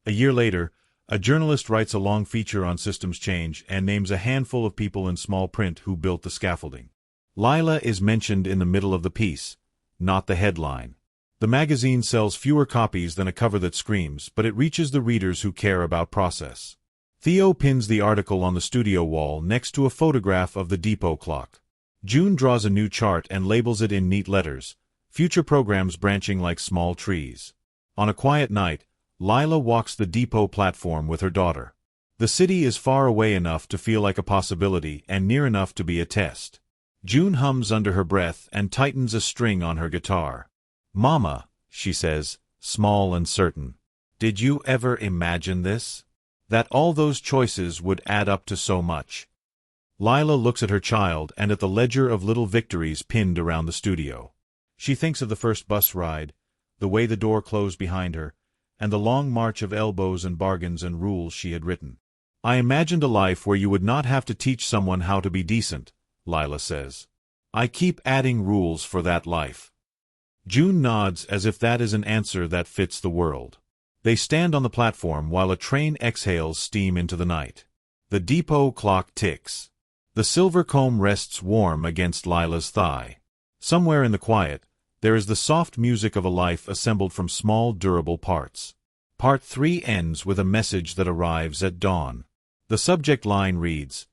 A year later, a journalist writes a long feature on systems change and names a handful of people in small print who built the scaffolding. Lila is mentioned in the middle of the piece, not the headline. The magazine sells fewer copies than a cover that screams, but it reaches the readers who care about process. Theo pins the article on the studio wall next to a photograph of the depot clock. June draws a new chart and labels it in neat letters, future programs branching like small trees. On a quiet night, Lila walks the depot platform with her daughter. The city is far away enough to feel like a possibility and near enough to be a test. June hums under her breath and tightens a string on her guitar. "Mama," she says, small and certain. "Did you ever imagine this? That all those choices would add up to so much?" Lila looks at her child and at the ledger of little victories pinned around the studio. She thinks of the first bus ride, the way the door closed behind her, and the long march of elbows and bargains and rules she had written. "I imagined a life where you would not have to teach someone how to be decent," Lila says. "I keep adding rules for that life." June nods as if that is an answer that fits the world. They stand on the platform while a train exhales steam into the night. The depot clock ticks. The silver comb rests warm against Lila's thigh. Somewhere in the quiet, there is the soft music of a life assembled from small, durable parts. Part 3 ends with a message that arrives at dawn. The subject line reads,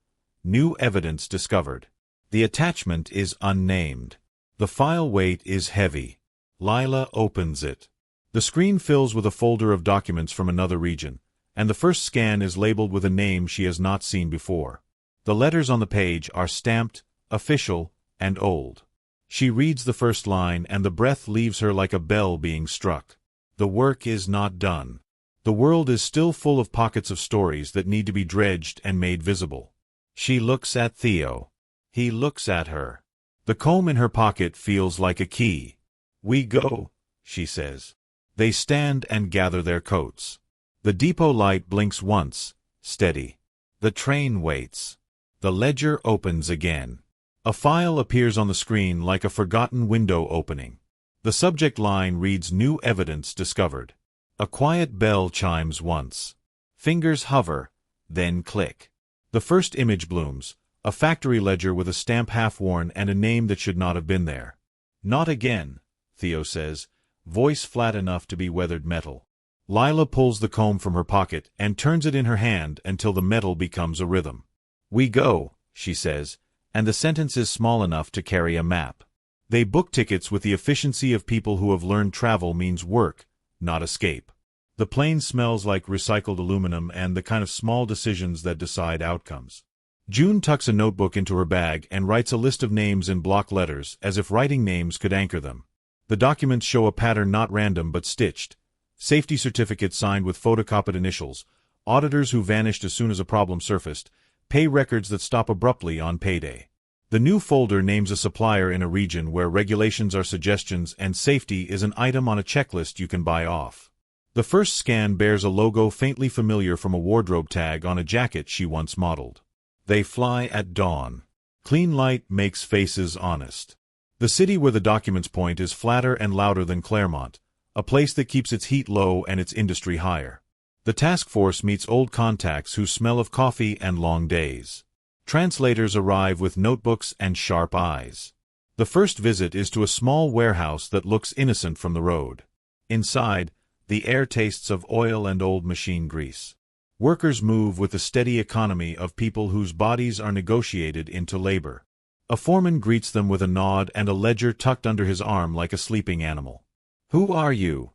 "New evidence discovered." The attachment is unnamed. The file weight is heavy. Lila opens it. The screen fills with a folder of documents from another region, and the first scan is labeled with a name she has not seen before. The letters on the page are stamped, official, and old. She reads the first line and the breath leaves her like a bell being struck. The work is not done. The world is still full of pockets of stories that need to be dredged and made visible. She looks at Theo. He looks at her. The comb in her pocket feels like a key. "We go," she says. They stand and gather their coats. The depot light blinks once, steady. The train waits. The ledger opens again. A file appears on the screen like a forgotten window opening. The subject line reads "New evidence discovered." A quiet bell chimes once. Fingers hover, then click. The first image blooms, a factory ledger with a stamp half-worn and a name that should not have been there. "Not again," Theo says, voice flat enough to be weathered metal. Lila pulls the comb from her pocket and turns it in her hand until the metal becomes a rhythm. "We go," she says, and the sentence is small enough to carry a map. They book tickets with the efficiency of people who have learned travel means work, not escape. The plane smells like recycled aluminum and the kind of small decisions that decide outcomes. June tucks a notebook into her bag and writes a list of names in block letters as if writing names could anchor them. The documents show a pattern not random but stitched. Safety certificates signed with photocopied initials, auditors who vanished as soon as a problem surfaced, pay records that stop abruptly on payday. The new folder names a supplier in a region where regulations are suggestions and safety is an item on a checklist you can buy off. The first scan bears a logo faintly familiar from a wardrobe tag on a jacket she once modeled. They fly at dawn. Clean light makes faces honest. The city where the documents point is flatter and louder than Claremont, a place that keeps its heat low and its industry higher. The task force meets old contacts who smell of coffee and long days. Translators arrive with notebooks and sharp eyes. The first visit is to a small warehouse that looks innocent from the road. Inside, the air tastes of oil and old machine grease. Workers move with the steady economy of people whose bodies are negotiated into labor. A foreman greets them with a nod and a ledger tucked under his arm like a sleeping animal. "Who are you?"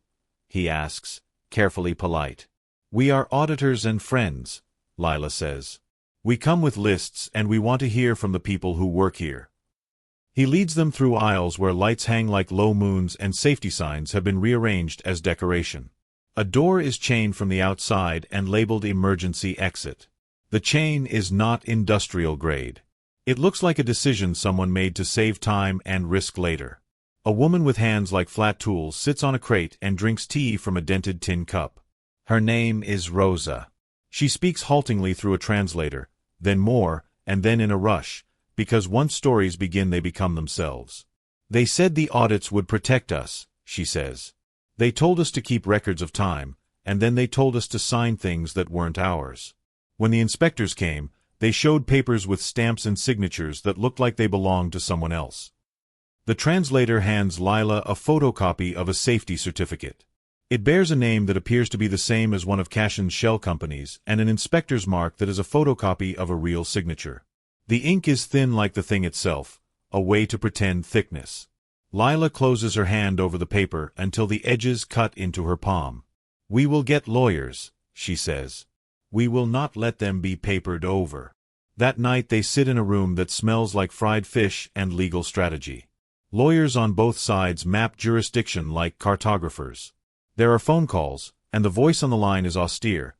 he asks, carefully polite. "We are auditors and friends," Lila says. "We come with lists and we want to hear from the people who work here." He leads them through aisles where lights hang like low moons and safety signs have been rearranged as decoration. A door is chained from the outside and labeled emergency exit. The chain is not industrial grade. It looks like a decision someone made to save time and risk later. A woman with hands like flat tools sits on a crate and drinks tea from a dented tin cup. Her name is Rosa. She speaks haltingly through a translator, then more, and then in a rush, because once stories begin they become themselves. "They said the audits would protect us," she says. "They told us to keep records of time, and then they told us to sign things that weren't ours. When the inspectors came, they showed papers with stamps and signatures that looked like they belonged to someone else." The translator hands Lila a photocopy of a safety certificate. It bears a name that appears to be the same as one of Cashin's shell companies and an inspector's mark that is a photocopy of a real signature. The ink is thin like the thing itself, a way to pretend thickness. Lila closes her hand over the paper until the edges cut into her palm. "We will get lawyers," she says. "We will not let them be papered over." That night they sit in a room that smells like fried fish and legal strategy. Lawyers on both sides map jurisdiction like cartographers. There are phone calls, and the voice on the line is austere.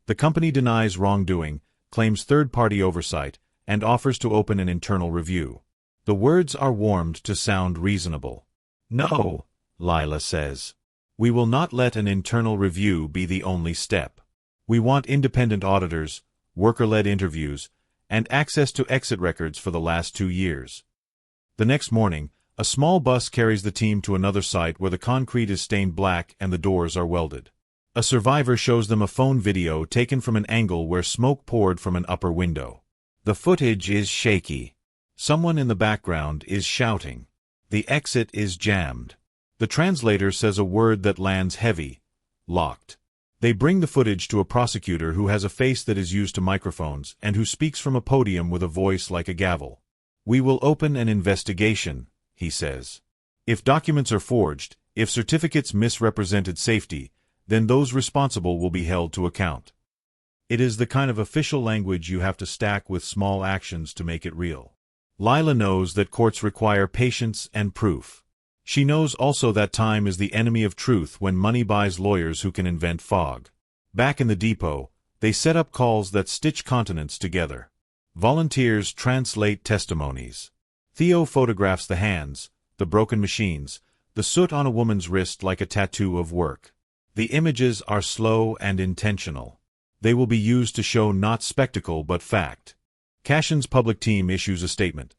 The company denies wrongdoing, claims third-party oversight, and offers to open an internal review. The words are warmed to sound reasonable. "No," Lila says. "We will not let an internal review be the only step. We want independent auditors, worker-led interviews, and access to exit records for the last 2 years." The next morning, a small bus carries the team to another site where the concrete is stained black and the doors are welded. A survivor shows them a phone video taken from an angle where smoke poured from an upper window. The footage is shaky. Someone in the background is shouting. The exit is jammed. The translator says a word that lands heavy: locked. They bring the footage to a prosecutor who has a face that is used to microphones and who speaks from a podium with a voice like a gavel. "We will open an investigation," he says. "If documents are forged, if certificates misrepresented safety, then those responsible will be held to account." It is the kind of official language you have to stack with small actions to make it real. Lila knows that courts require patience and proof. She knows also that time is the enemy of truth when money buys lawyers who can invent fog. Back in the depot, they set up calls that stitch continents together. Volunteers translate testimonies. Theo photographs the hands, the broken machines, the soot on a woman's wrist like a tattoo of work. The images are slow and intentional. They will be used to show not spectacle but fact. Cashin's public team issues a statement.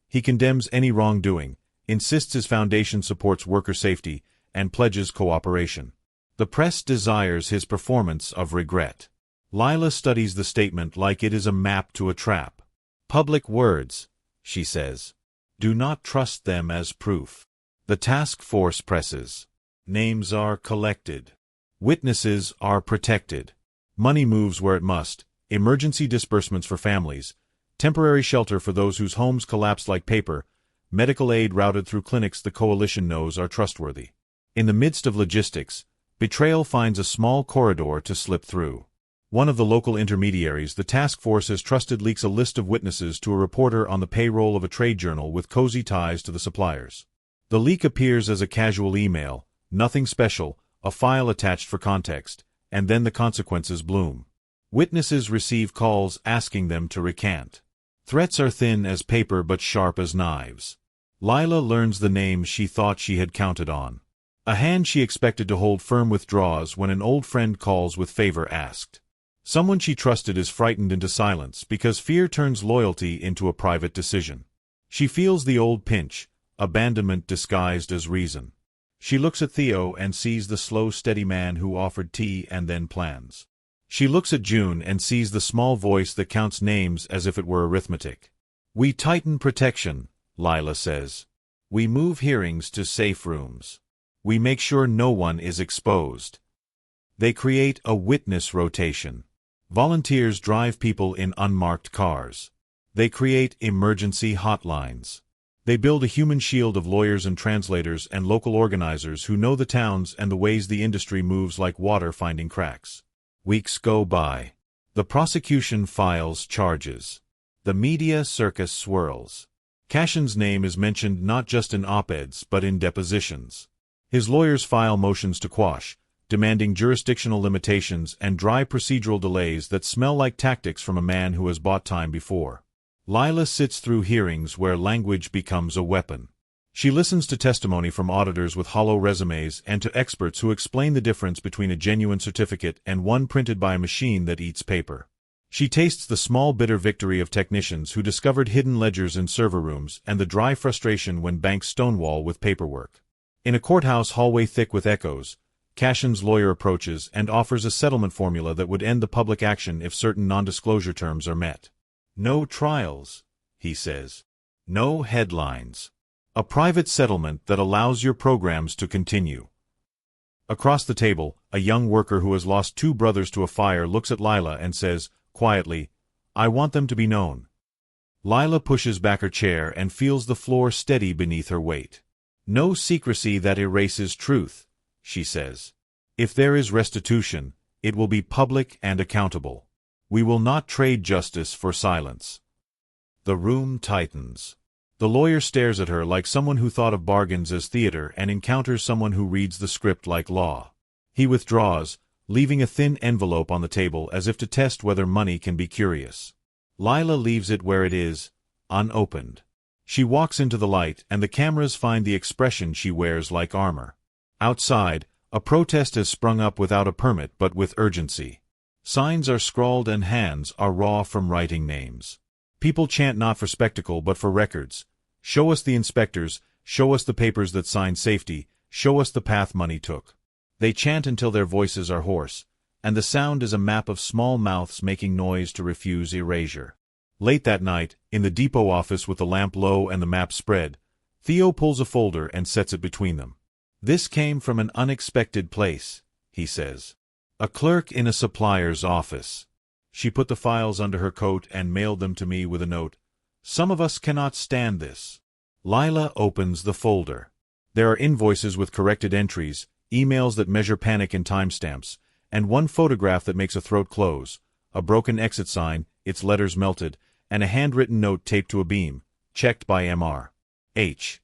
He condemns any wrongdoing, insists his foundation supports worker safety, and pledges cooperation. The press desires his performance of regret. Lila studies the statement like it is a map to a trap. Public words, she says. Do not trust them as proof. The task force presses. Names are collected. Witnesses are protected. Money moves where it must. Emergency disbursements for families. Temporary shelter for those whose homes collapsed like paper. Medical aid routed through clinics the coalition knows are trustworthy. In the midst of logistics, betrayal finds a small corridor to slip through. One of the local intermediaries the task force has trusted leaks a list of witnesses to a reporter on the payroll of a trade journal with cozy ties to the suppliers. The leak appears as a casual email, nothing special, a file attached for context, and then the consequences bloom. Witnesses receive calls asking them to recant. Threats are thin as paper but sharp as knives. Lila learns the name she thought she had counted on. A hand she expected to hold firm withdraws when an old friend calls with favor asked. Someone she trusted is frightened into silence because fear turns loyalty into a private decision. She feels the old pinch, abandonment disguised as reason. She looks at Theo and sees the slow, steady man who offered tea and then plans. She looks at June and sees the small voice that counts names as if it were arithmetic. We tighten protection, Lila says. We move hearings to safe rooms. We make sure no one is exposed. They create a witness rotation. Volunteers drive people in unmarked cars. They create emergency hotlines. They build a human shield of lawyers and translators and local organizers who know the towns and the ways the industry moves like water finding cracks. Weeks go by. The prosecution files charges. The media circus swirls. Cashin's name is mentioned not just in op-eds but in depositions. His lawyers file motions to quash, demanding jurisdictional limitations and dry procedural delays that smell like tactics from a man who has bought time before. Lila sits through hearings where language becomes a weapon. She listens to testimony from auditors with hollow resumes and to experts who explain the difference between a genuine certificate and one printed by a machine that eats paper. She tastes the small bitter victory of technicians who discovered hidden ledgers in server rooms and the dry frustration when banks stonewall with paperwork. In a courthouse hallway thick with echoes, Cashin's lawyer approaches and offers a settlement formula that would end the public action if certain non-disclosure terms are met. No trials, he says. No headlines. A private settlement that allows your programs to continue. Across the table, a young worker who has lost 2 brothers to a fire looks at Lila and says, quietly, I want them to be known. Lila pushes back her chair and feels the floor steady beneath her weight. No secrecy that erases truth, she says. If there is restitution, it will be public and accountable. We will not trade justice for silence. The room tightens. The lawyer stares at her like someone who thought of bargains as theater and encounters someone who reads the script like law. He withdraws, leaving a thin envelope on the table as if to test whether money can be curious. Lila leaves it where it is, unopened. She walks into the light and the cameras find the expression she wears like armor. Outside, a protest has sprung up without a permit but with urgency. Signs are scrawled and hands are raw from writing names. People chant not for spectacle but for records. Show us the inspectors, show us the papers that sign safety, show us the path money took. They chant until their voices are hoarse, and the sound is a map of small mouths making noise to refuse erasure. Late that night, in the depot office with the lamp low and the map spread, Theo pulls a folder and sets it between them. This came from an unexpected place, he says. A clerk in a supplier's office. She put the files under her coat and mailed them to me with a note. Some of us cannot stand this. Lila opens the folder. There are invoices with corrected entries, emails that measure panic in timestamps, and one photograph that makes a throat close, a broken exit sign, its letters melted, and a handwritten note taped to a beam, checked by Mr. H.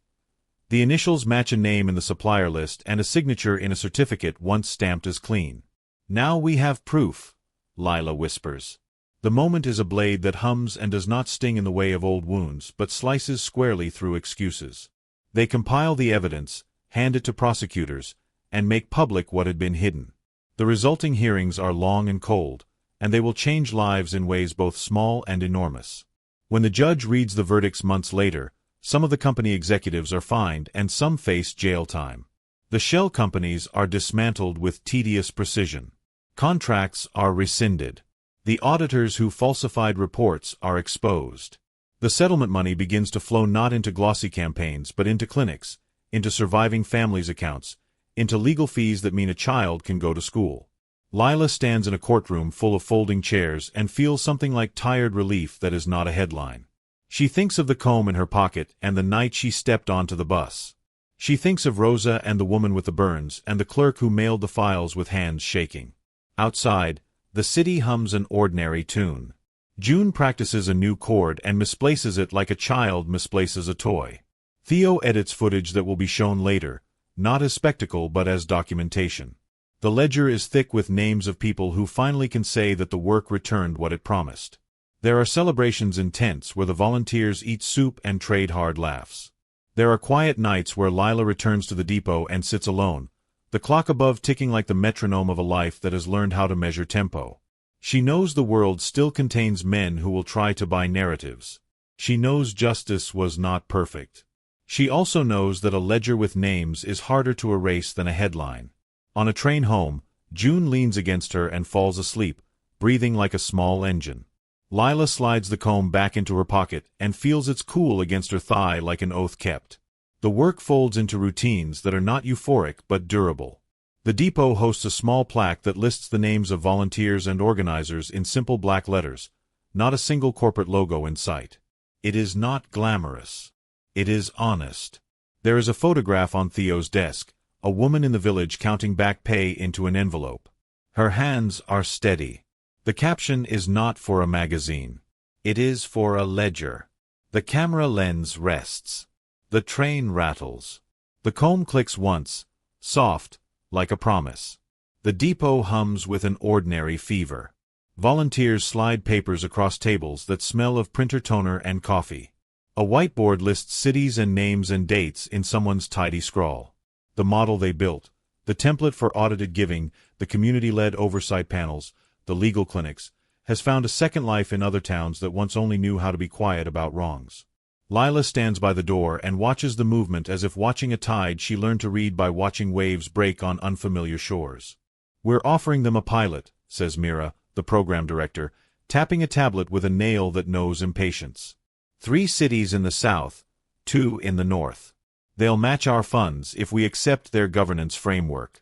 The initials match a name in the supplier list and a signature in a certificate once stamped as clean. Now we have proof, Lila whispers. The moment is a blade that hums and does not sting in the way of old wounds but slices squarely through excuses. They compile the evidence, hand it to prosecutors, and make public what had been hidden. The resulting hearings are long and cold, and they will change lives in ways both small and enormous. When the judge reads the verdicts months later, some of the company executives are fined and some face jail time. The shell companies are dismantled with tedious precision. Contracts are rescinded. The auditors who falsified reports are exposed. The settlement money begins to flow not into glossy campaigns but into clinics, into surviving families' accounts, into legal fees that mean a child can go to school. Lila stands in a courtroom full of folding chairs and feels something like tired relief that is not a headline. She thinks of the comb in her pocket and the night she stepped onto the bus. She thinks of Rosa and the woman with the burns and the clerk who mailed the files with hands shaking. Outside, the city hums an ordinary tune. June practices a new chord and misplaces it like a child misplaces a toy. Theo edits footage that will be shown later, not as spectacle but as documentation. The ledger is thick with names of people who finally can say that the work returned what it promised. There are celebrations in tents where the volunteers eat soup and trade hard laughs. There are quiet nights where Lila returns to the depot and sits alone, the clock above ticking like the metronome of a life that has learned how to measure tempo. She knows the world still contains men who will try to buy narratives. She knows justice was not perfect. She also knows that a ledger with names is harder to erase than a headline. On a train home, June leans against her and falls asleep, breathing like a small engine. Lila slides the comb back into her pocket and feels its cool against her thigh like an oath kept. The work folds into routines that are not euphoric but durable. The depot hosts a small plaque that lists the names of volunteers and organizers in simple black letters, not a single corporate logo in sight. It is not glamorous. It is honest. There is a photograph on Theo's desk, a woman in the village counting back pay into an envelope. Her hands are steady. The caption is not for a magazine. It is for a ledger. The camera lens rests. The train rattles. The comb clicks once, soft, like a promise. The depot hums with an ordinary fever. Volunteers slide papers across tables that smell of printer toner and coffee. A whiteboard lists cities and names and dates in someone's tidy scrawl. The model they built, the template for audited giving, the community-led oversight panels, the legal clinics, has found a second life in other towns that once only knew how to be quiet about wrongs. Lila stands by the door and watches the movement as if watching a tide she learned to read by watching waves break on unfamiliar shores. "We're offering them a pilot," says Mira, the program director, tapping a tablet with a nail that knows impatience. 3 cities in the south, 2 in the north. They'll match our funds if we accept their governance framework.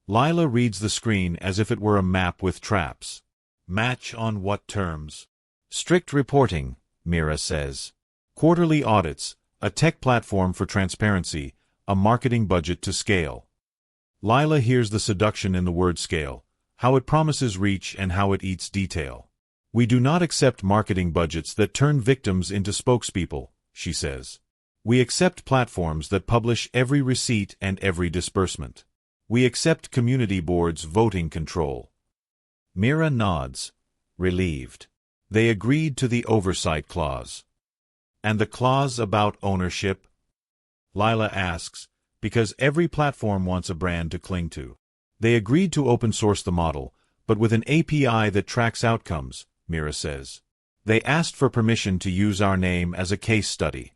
Lila reads the screen as if it were a map with traps. Match on what terms? Strict reporting, Mira says. Quarterly audits, a tech platform for transparency, a marketing budget to scale. Lila hears the seduction in the word scale, how it promises reach and how it eats detail. "We do not accept marketing budgets that turn victims into spokespeople," she says. "We accept platforms that publish every receipt and every disbursement. We accept community boards' voting control." Mira nods, relieved. They agreed to the oversight clause. "And the clause about ownership?" Lila asks, because every platform wants a brand to cling to. "They agreed to open source the model, but with an API that tracks outcomes," Mira says. "They asked for permission to use our name as a case study."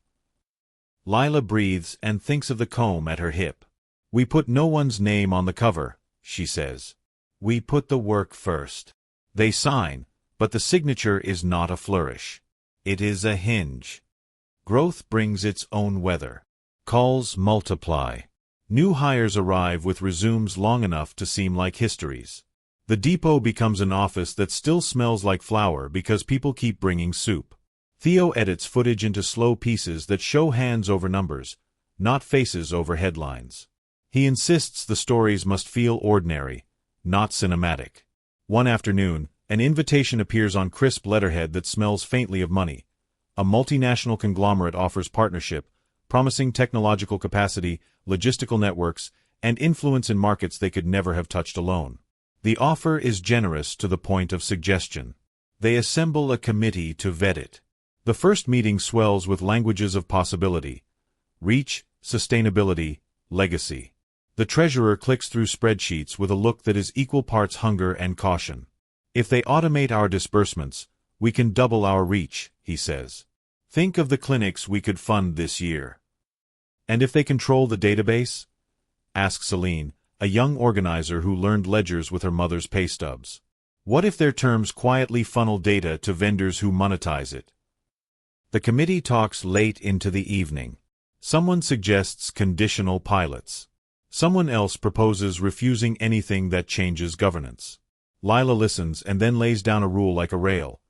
Lila breathes and thinks of the comb at her hip. "We put no one's name on the cover," she says. "We put the work first." They sign, but the signature is not a flourish. It is a hinge. Growth brings its own weather. Calls multiply. New hires arrive with resumes long enough to seem like histories. The depot becomes an office that still smells like flour because people keep bringing soup. Theo edits footage into slow pieces that show hands over numbers, not faces over headlines. He insists the stories must feel ordinary, not cinematic. One afternoon, an invitation appears on crisp letterhead that smells faintly of money. A multinational conglomerate offers partnership, promising technological capacity, logistical networks, and influence in markets they could never have touched alone. The offer is generous to the point of suggestion. They assemble a committee to vet it. The first meeting swells with languages of possibility: reach, sustainability, legacy. The treasurer clicks through spreadsheets with a look that is equal parts hunger and caution. "If they automate our disbursements, we can double our reach," he says. "Think of the clinics we could fund this year." "And if they control the database?" asks Celine, a young organizer who learned ledgers with her mother's pay stubs. What if their terms quietly funnel data to vendors who monetize it? The committee talks late into the evening. Someone suggests conditional pilots. Someone else proposes refusing anything that changes governance. Lila listens and then lays down a rule like a rail.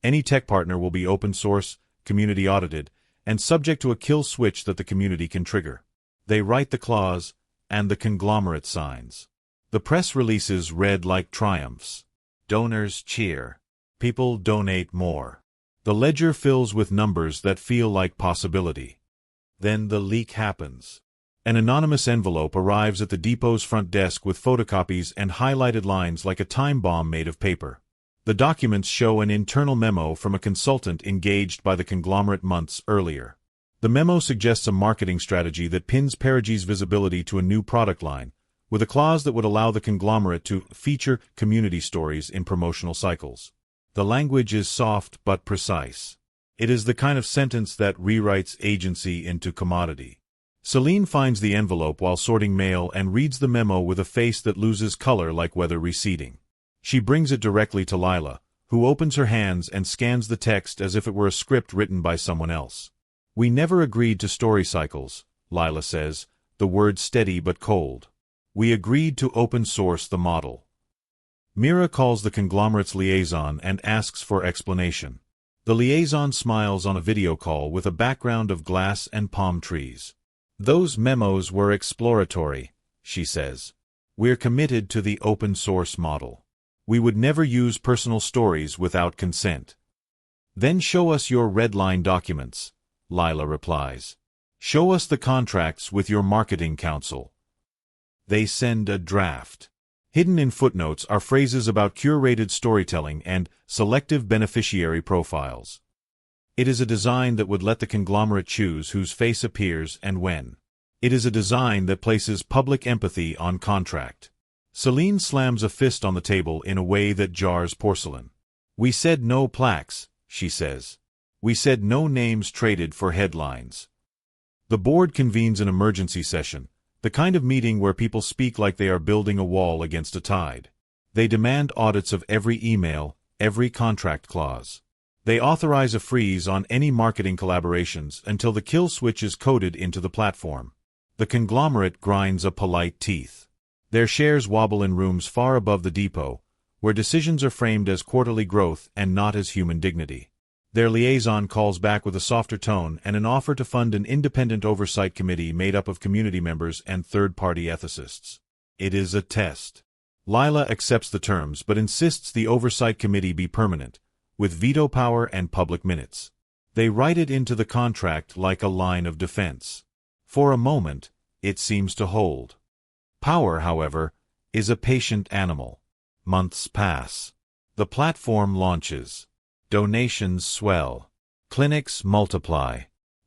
Any tech partner will be open source, community audited, and subject to a kill switch that the community can trigger. They write the clause, and the conglomerate signs. The press releases read like triumphs. Donors cheer. People donate more. The ledger fills with numbers that feel like possibility. Then the leak happens. An anonymous envelope arrives at the depot's front desk with photocopies and highlighted lines like a time bomb made of paper. The documents show an internal memo from a consultant engaged by the conglomerate months earlier. The memo suggests a marketing strategy that pins Perigy's visibility to a new product line, with a clause that would allow the conglomerate to feature community stories in promotional cycles. The language is soft but precise. It is the kind of sentence that rewrites agency into commodity. Celine finds the envelope while sorting mail and reads the memo with a face that loses color like weather receding. She brings it directly to Lila, who opens her hands and scans the text as if it were a script written by someone else. "We never agreed to story cycles," Lila says, the words steady but cold. "We agreed to open source the model." Mira calls the conglomerate's liaison and asks for explanation. The liaison smiles on a video call with a background of glass and palm trees. "Those memos were exploratory," she says. "We're committed to the open source model. We would never use personal stories without consent." "Then show us your red line documents," Lila replies. "Show us the contracts with your marketing council." They send a draft. Hidden in footnotes are phrases about curated storytelling and selective beneficiary profiles. It is a design that would let the conglomerate choose whose face appears and when. It is a design that places public empathy on contract. Celine slams a fist on the table in a way that jars porcelain. "We said no plaques," she says. "We said no names traded for headlines." The board convenes an emergency session, the kind of meeting where people speak like they are building a wall against a tide. They demand audits of every email, every contract clause. They authorize a freeze on any marketing collaborations until the kill switch is coded into the platform. The conglomerate grinds a polite teeth. Their shares wobble in rooms far above the depot, where decisions are framed as quarterly growth and not as human dignity. Their liaison calls back with a softer tone and an offer to fund an independent oversight committee made up of community members and third-party ethicists. It is a test. Lila accepts the terms but insists the oversight committee be permanent, with veto power and public minutes. They write it into the contract like a line of defense. For a moment, it seems to hold. Power, however, is a patient animal. Months pass. The platform launches. Donations swell. Clinics multiply.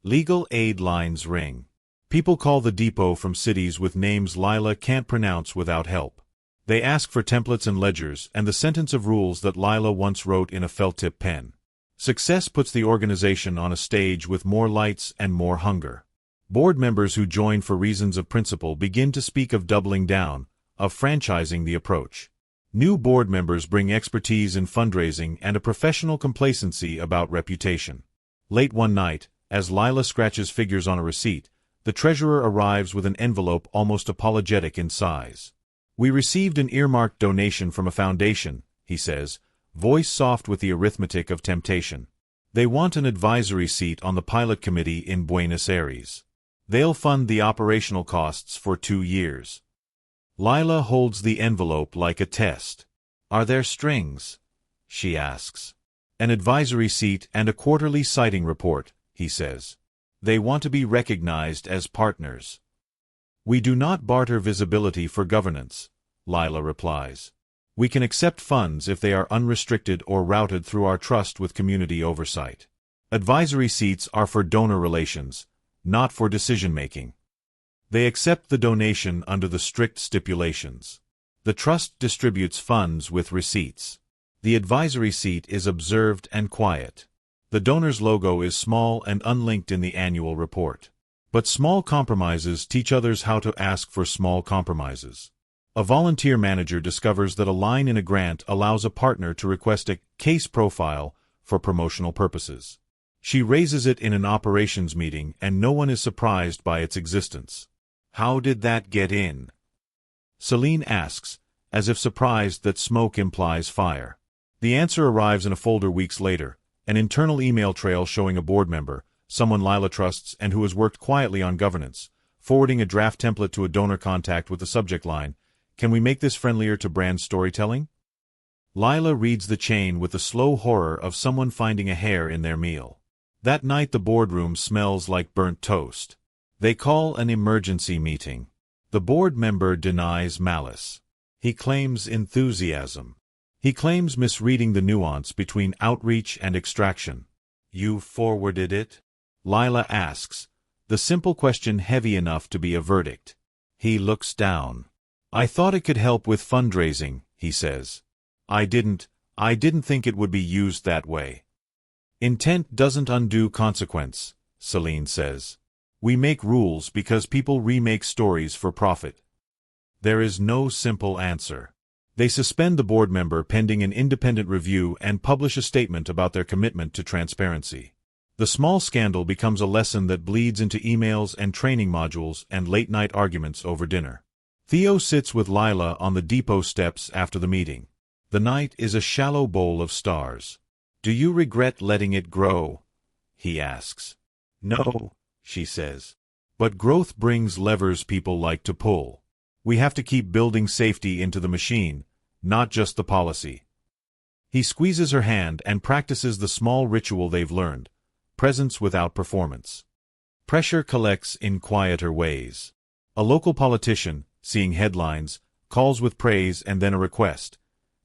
Legal aid lines ring. People call the depot from cities with names Lila can't pronounce without help. They ask for templates and ledgers and the sentence of rules that Lila once wrote in a felt-tip pen. Success puts the organization on a stage with more lights and more hunger. Board members who join for reasons of principle begin to speak of doubling down, of franchising the approach. New board members bring expertise in fundraising and a professional complacency about reputation. Late one night, as Lila scratches figures on a receipt, the treasurer arrives with an envelope almost apologetic in size. "We received an earmarked donation from a foundation," he says, voice soft with the arithmetic of temptation. "They want an advisory seat on the pilot committee in Buenos Aires. They'll fund the operational costs for 2 years." Lila holds the envelope like a test. "Are there strings?" she asks. "An advisory seat and a quarterly sighting report," he says. "They want to be recognized as partners." "We do not barter visibility for governance," Lila replies. "We can accept funds if they are unrestricted or routed through our trust with community oversight. Advisory seats are for donor relations, not for decision-making." They accept the donation under the strict stipulations. The trust distributes funds with receipts. The advisory seat is observed and quiet. The donor's logo is small and unlinked in the annual report. But small compromises teach others how to ask for small compromises. A volunteer manager discovers that a line in a grant allows a partner to request a case profile for promotional purposes. She raises it in an operations meeting and no one is surprised by its existence. How did that get in? Celine asks, as if surprised that smoke implies fire. The answer arrives in a folder weeks later, an internal email trail showing a board member, someone Lila trusts and who has worked quietly on governance, forwarding a draft template to a donor contact with the subject line, "Can we make this friendlier to brand storytelling?" Lila reads the chain with the slow horror of someone finding a hair in their meal. That night the boardroom smells like burnt toast. They call an emergency meeting. The board member denies malice. He claims enthusiasm. He claims misreading the nuance between outreach and extraction. "You forwarded it?" Lila asks, the simple question heavy enough to be a verdict. He looks down. "I thought it could help with fundraising," he says. I didn't think it would be used that way." "Intent doesn't undo consequence," Celine says. "We make rules because people remake stories for profit." There is no simple answer. They suspend the board member pending an independent review and publish a statement about their commitment to transparency. The small scandal becomes a lesson that bleeds into emails and training modules and late-night arguments over dinner. Theo sits with Lila on the depot steps after the meeting. The night is a shallow bowl of stars. "Do you regret letting it grow?" he asks. "No," she says. "But growth brings levers people like to pull. We have to keep building safety into the machine, not just the policy." He squeezes her hand and practices the small ritual they've learned, presence without performance. Pressure collects in quieter ways. A local politician, seeing headlines, calls with praise and then a request.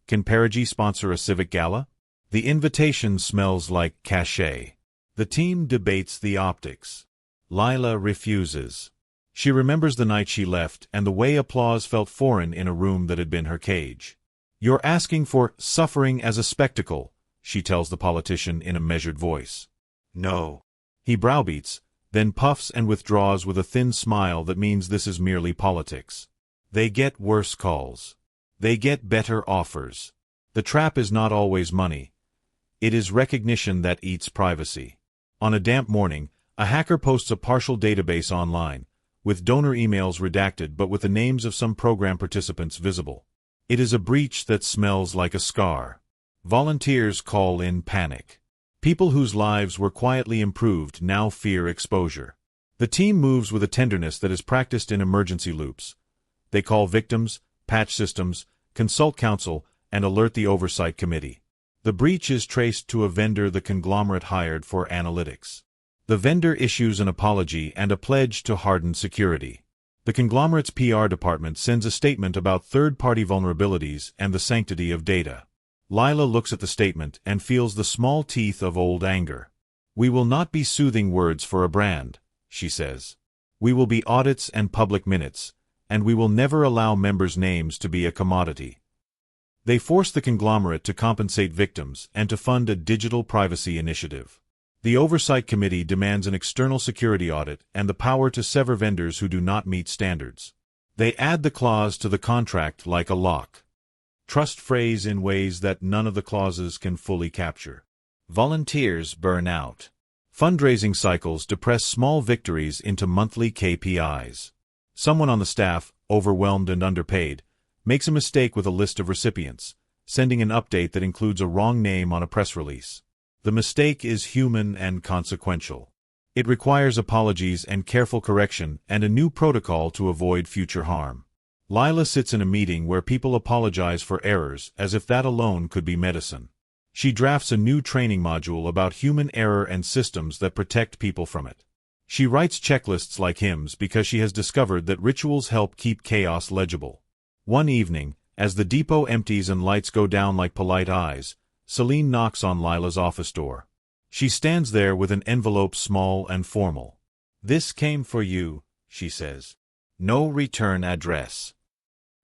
Can Perigee sponsor a civic gala? The invitation smells like cachet. The team debates the optics. Lila refuses. She remembers the night she left and the way applause felt foreign in a room that had been her cage. "You're asking for suffering as a spectacle," she tells the politician in a measured voice. "No." He browbeats, then puffs and withdraws with a thin smile that means this is merely politics. They get worse calls. They get better offers. The trap is not always money. It is recognition that eats privacy. On a damp morning, a hacker posts a partial database online, with donor emails redacted but with the names of some program participants visible. It is a breach that smells like a scar. Volunteers call in panic. People whose lives were quietly improved now fear exposure. The team moves with a tenderness that is practiced in emergency loops. They call victims, patch systems, consult counsel, and alert the oversight committee. The breach is traced to a vendor the conglomerate hired for analytics. The vendor issues an apology and a pledge to harden security. The conglomerate's PR department sends a statement about third-party vulnerabilities and the sanctity of data. Lila looks at the statement and feels the small teeth of old anger. "We will not be soothing words for a brand," she says. "We will be audits and public minutes, and we will never allow members' names to be a commodity." They force the conglomerate to compensate victims and to fund a digital privacy initiative. The Oversight Committee demands an external security audit and the power to sever vendors who do not meet standards. They add the clause to the contract like a lock. Trust phrase in ways that none of the clauses can fully capture. Volunteers burn out. Fundraising cycles depress small victories into monthly KPIs. Someone on the staff, overwhelmed and underpaid, makes a mistake with a list of recipients, sending an update that includes a wrong name on a press release. The mistake is human and consequential. It requires apologies and careful correction and a new protocol to avoid future harm. Lila sits in a meeting where people apologize for errors as if that alone could be medicine. She drafts a new training module about human error and systems that protect people from it. She writes checklists like hymns because she has discovered that rituals help keep chaos legible. One evening, as the depot empties and lights go down like polite eyes, Celine knocks on Lila's office door. She stands there with an envelope small and formal. "This came for you," she says. "No return address."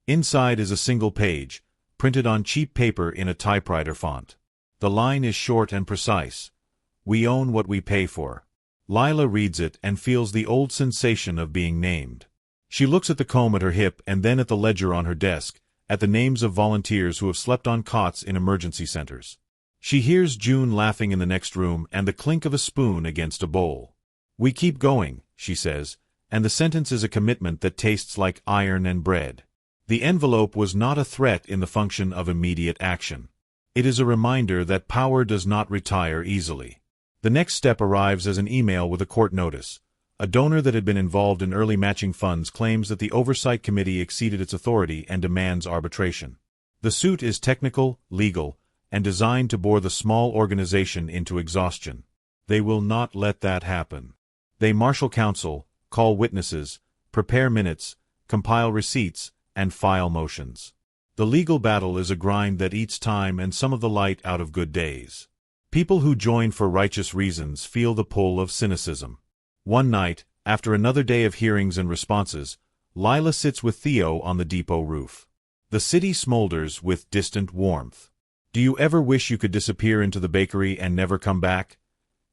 Inside is a single page, printed on cheap paper in a typewriter font. The line is short and precise. "We own what we pay for." Lila reads it and feels the old sensation of being named. She looks at the comb at her hip and then at the ledger on her desk, at the names of volunteers who have slept on cots in emergency centers. She hears June laughing in the next room and the clink of a spoon against a bowl. "We keep going," she says, and the sentence is a commitment that tastes like iron and bread. The envelope was not a threat in the function of immediate action. It is a reminder that power does not retire easily. The next step arrives as an email with a court notice. A donor that had been involved in early matching funds claims that the Oversight Committee exceeded its authority and demands arbitration. The suit is technical, legal, and designed to bore the small organization into exhaustion. They will not let that happen. They marshal counsel, call witnesses, prepare minutes, compile receipts, and file motions. The legal battle is a grind that eats time and some of the light out of good days. People who join for righteous reasons feel the pull of cynicism. One night, after another day of hearings and responses, Lila sits with Theo on the depot roof. The city smolders with distant warmth. "Do you ever wish you could disappear into the bakery and never come back?"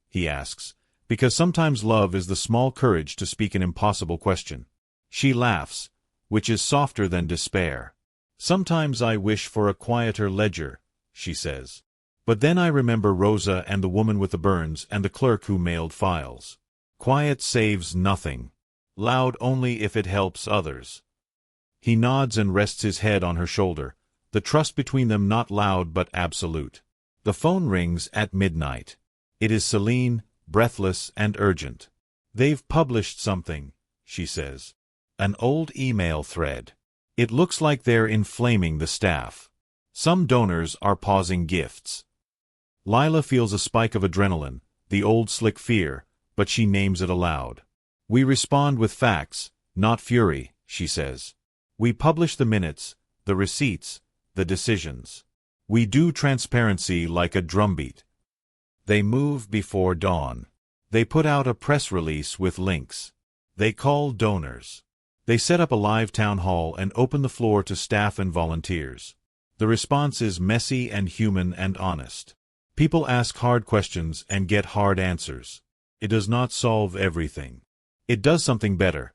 he asks, because sometimes love is the small courage to speak an impossible question. She laughs, which is softer than despair. "Sometimes I wish for a quieter ledger," she says. "But then I remember Rosa and the woman with the burns and the clerk who mailed files. Quiet saves nothing. Loud only if it helps others." He nods and rests his head on her shoulder, the trust between them not loud but absolute. The phone rings at midnight. It is Celine, breathless and urgent. "They've published something," she says. "An old email thread. It looks like they're inflaming the staff. Some donors are pausing gifts." Lila feels a spike of adrenaline, the old slick fear, but she names it aloud. "We respond with facts, not fury," she says. "We publish the minutes, the receipts, the decisions. We do transparency like a drumbeat." They move before dawn. They put out a press release with links. They call donors. They set up a live town hall and open the floor to staff and volunteers. The response is messy and human and honest. People ask hard questions and get hard answers. It does not solve everything. It does something better.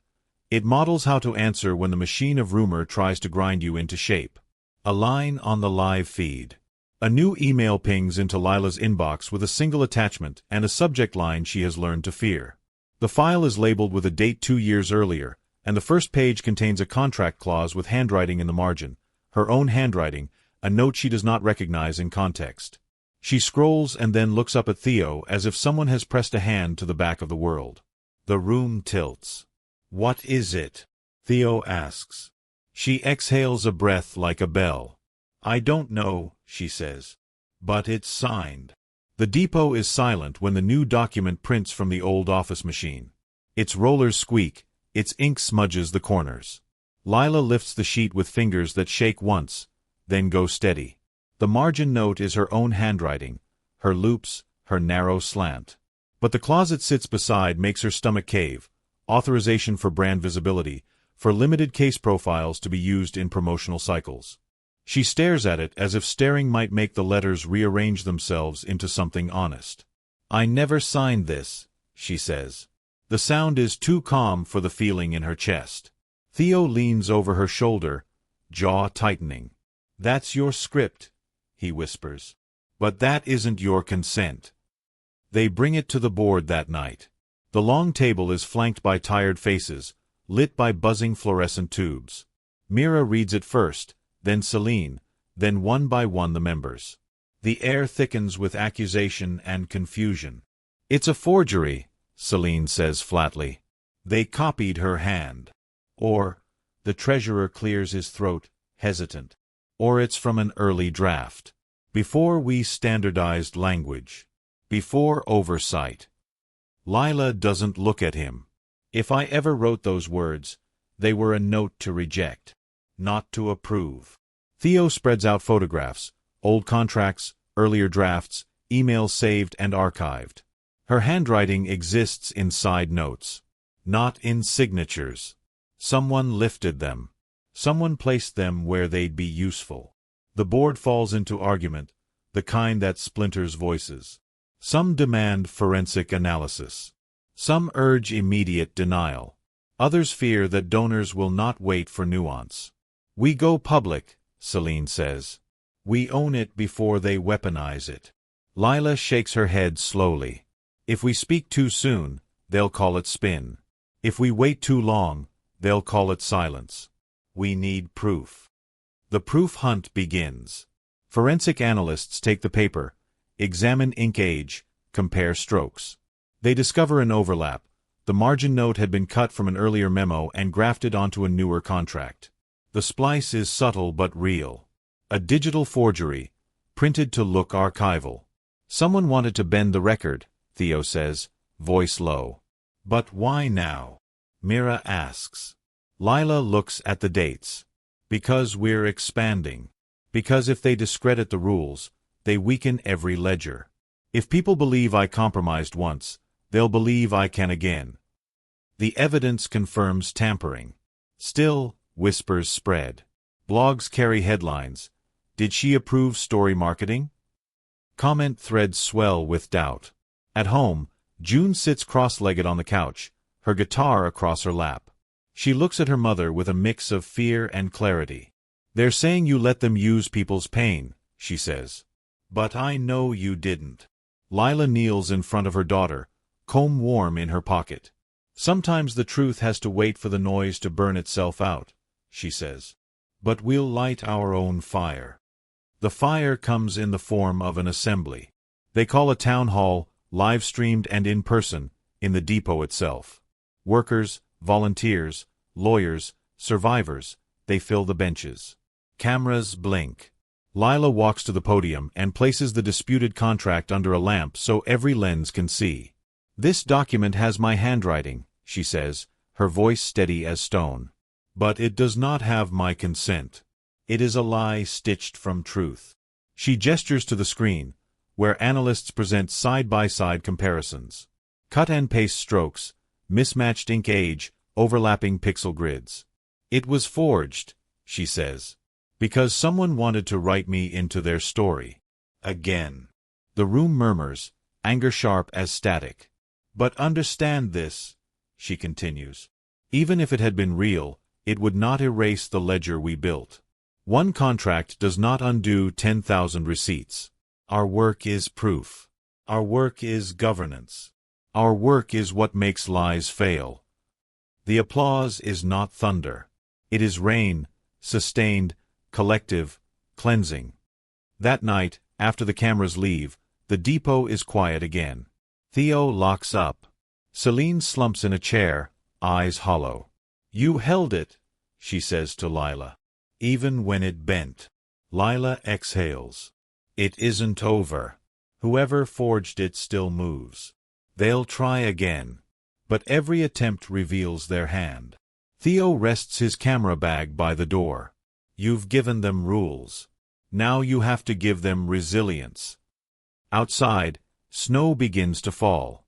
It models how to answer when the machine of rumor tries to grind you into shape. A line on the live feed. A new email pings into Lila's inbox with a single attachment and a subject line she has learned to fear. The file is labeled with a date 2 years earlier, and the first page contains a contract clause with handwriting in the margin, her own handwriting, a note she does not recognize in context. She scrolls and then looks up at Theo as if someone has pressed a hand to the back of the world. The room tilts. "What is it?" Theo asks. She exhales a breath like a bell. "I don't know," she says. "But it's signed." The depot is silent when the new document prints from the old office machine. Its rollers squeak, its ink smudges the corners. Lila lifts the sheet with fingers that shake once, then go steady. The margin note is her own handwriting, her loops, her narrow slant. But the clause it sits beside makes her stomach cave. Authorization for brand visibility, for limited case profiles to be used in promotional cycles. She stares at it as if staring might make the letters rearrange themselves into something honest. "I never signed this," she says. The sound is too calm for the feeling in her chest. Theo leans over her shoulder, jaw tightening. "That's your script," he whispers. "But that isn't your consent." They bring it to the board that night. The long table is flanked by tired faces, lit by buzzing fluorescent tubes. Mira reads it first, then Celine, then one by one the members. The air thickens with accusation and confusion. "It's a forgery," Celine says flatly. "They copied her hand." Or, the treasurer clears his throat, hesitant. Or it's from an early draft. Before we standardized language. Before oversight. Lila doesn't look at him. "If I ever wrote those words, they were a note to reject, not to approve." Theo spreads out photographs, old contracts, earlier drafts, emails saved and archived. Her handwriting exists in side notes, not in signatures. Someone lifted them. Someone placed them where they'd be useful. The board falls into argument, the kind that splinters voices. Some demand forensic analysis. Some urge immediate denial. Others fear that donors will not wait for nuance. We go public, Celine says. We own it before they weaponize it. Lila shakes her head slowly. If we speak too soon, they'll call it spin. If we wait too long, they'll call it silence. We need proof. The proof hunt begins. Forensic analysts take the paper, examine ink age, compare strokes. They discover an overlap. The margin note had been cut from an earlier memo and grafted onto a newer contract. The splice is subtle but real. A digital forgery, printed to look archival. Someone wanted to bend the record, Theo says, voice low. But why now? Mira asks. Lila looks at the dates. Because we're expanding. Because if they discredit the rules, they weaken every ledger. If people believe I compromised once, they'll believe I can again. The evidence confirms tampering. Still, whispers spread. Blogs carry headlines. Did she approve story marketing? Comment threads swell with doubt. At home, June sits cross-legged on the couch, her guitar across her lap. She looks at her mother with a mix of fear and clarity. They're saying you let them use people's pain, she says. But I know you didn't. Lila kneels in front of her daughter, comb warm in her pocket. Sometimes the truth has to wait for the noise to burn itself out, she says. But we'll light our own fire. The fire comes in the form of an assembly. They call a town hall, live-streamed and in person, in the depot itself. Workers, volunteers, lawyers, survivors, they fill the benches. Cameras blink. Lila walks to the podium and places the disputed contract under a lamp so every lens can see. This document has my handwriting, she says, her voice steady as stone. But it does not have my consent. It is a lie stitched from truth. She gestures to the screen, where analysts present side-by-side comparisons. Cut-and-paste strokes, mismatched ink age, overlapping pixel grids. It was forged, she says, because someone wanted to write me into their story. Again. The room murmurs, anger sharp as static. But understand this, she continues. Even if it had been real, it would not erase the ledger we built. One contract does not undo 10,000 receipts. Our work is proof. Our work is governance. Our work is what makes lies fail. The applause is not thunder. It is rain, sustained, collective, cleansing. That night, after the cameras leave, the depot is quiet again. Theo locks up. Celine slumps in a chair, eyes hollow. You held it, she says to Lila. Even when it bent. Lila exhales. It isn't over. Whoever forged it still moves. They'll try again. But every attempt reveals their hand. Theo rests his camera bag by the door. You've given them rules. Now you have to give them resilience. Outside, snow begins to fall.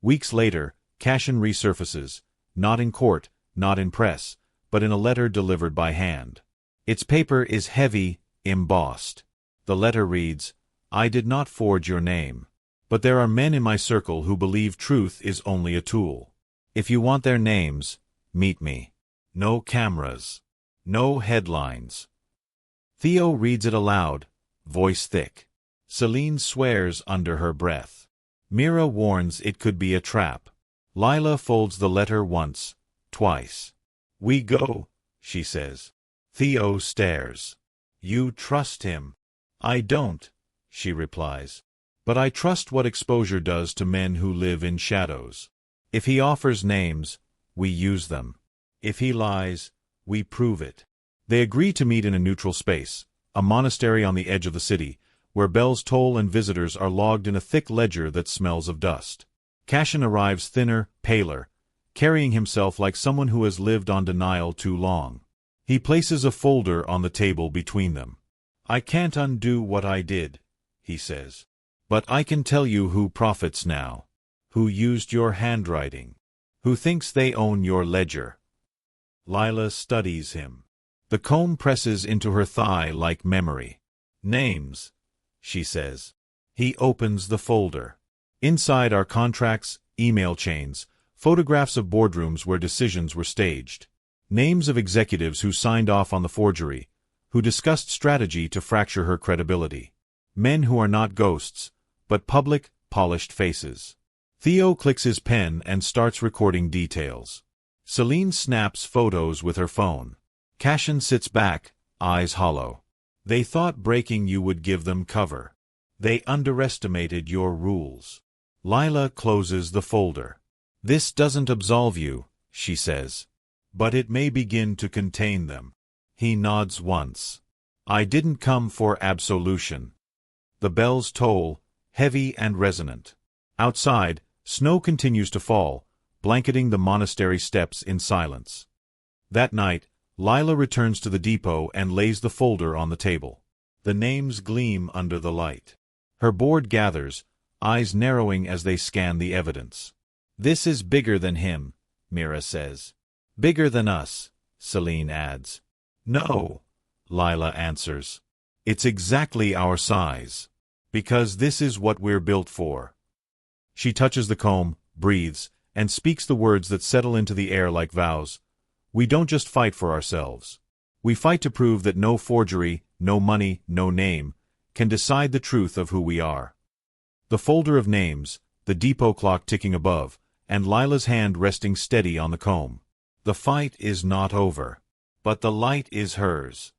Weeks later, Cashin resurfaces, not in court, not in press, but in a letter delivered by hand. Its paper is heavy, embossed. The letter reads, I did not forge your name. But there are men in my circle who believe truth is only a tool. If you want their names, meet me. No cameras. No headlines. Theo reads it aloud, voice thick. Celine swears under her breath. Mira warns it could be a trap. Lila folds the letter once, twice. We go, she says. Theo stares. You trust him. I don't, she replies. But I trust what exposure does to men who live in shadows. If he offers names, we use them. If he lies, we prove it. They agree to meet in a neutral space, a monastery on the edge of the city, where bells toll and visitors are logged in a thick ledger that smells of dust. Cashin arrives thinner, paler, carrying himself like someone who has lived on denial too long. He places a folder on the table between them. I can't undo what I did, he says. But I can tell you who profits now, who used your handwriting, who thinks they own your ledger. Lila studies him. The comb presses into her thigh like memory. Names, she says. He opens the folder. Inside are contracts, email chains, Photographs of boardrooms where decisions were staged. Names of executives who signed off on the forgery, who discussed strategy to fracture her credibility. Men who are not ghosts, but public, polished faces. Theo clicks his pen and starts recording details. Celine snaps photos with her phone. Cashin sits back, eyes hollow. They thought breaking you would give them cover. They underestimated your rules. Lila closes the folder. This doesn't absolve you, she says. But it may begin to contain them. He nods once. I didn't come for absolution. The bells toll, heavy and resonant. Outside, snow continues to fall, blanketing the monastery steps in silence. That night, Lila returns to the depot and lays the folder on the table. The names gleam under the light. Her board gathers, eyes narrowing as they scan the evidence. This is bigger than him, Mira says. Bigger than us, Celine adds. No, Lila answers. It's exactly our size. Because this is what we're built for. She touches the comb, breathes, and speaks the words that settle into the air like vows. We don't just fight for ourselves. We fight to prove that no forgery, no money, no name, can decide the truth of who we are. The folder of names, the depot clock ticking above, and Lila's hand resting steady on the comb. The fight is not over. But the light is hers.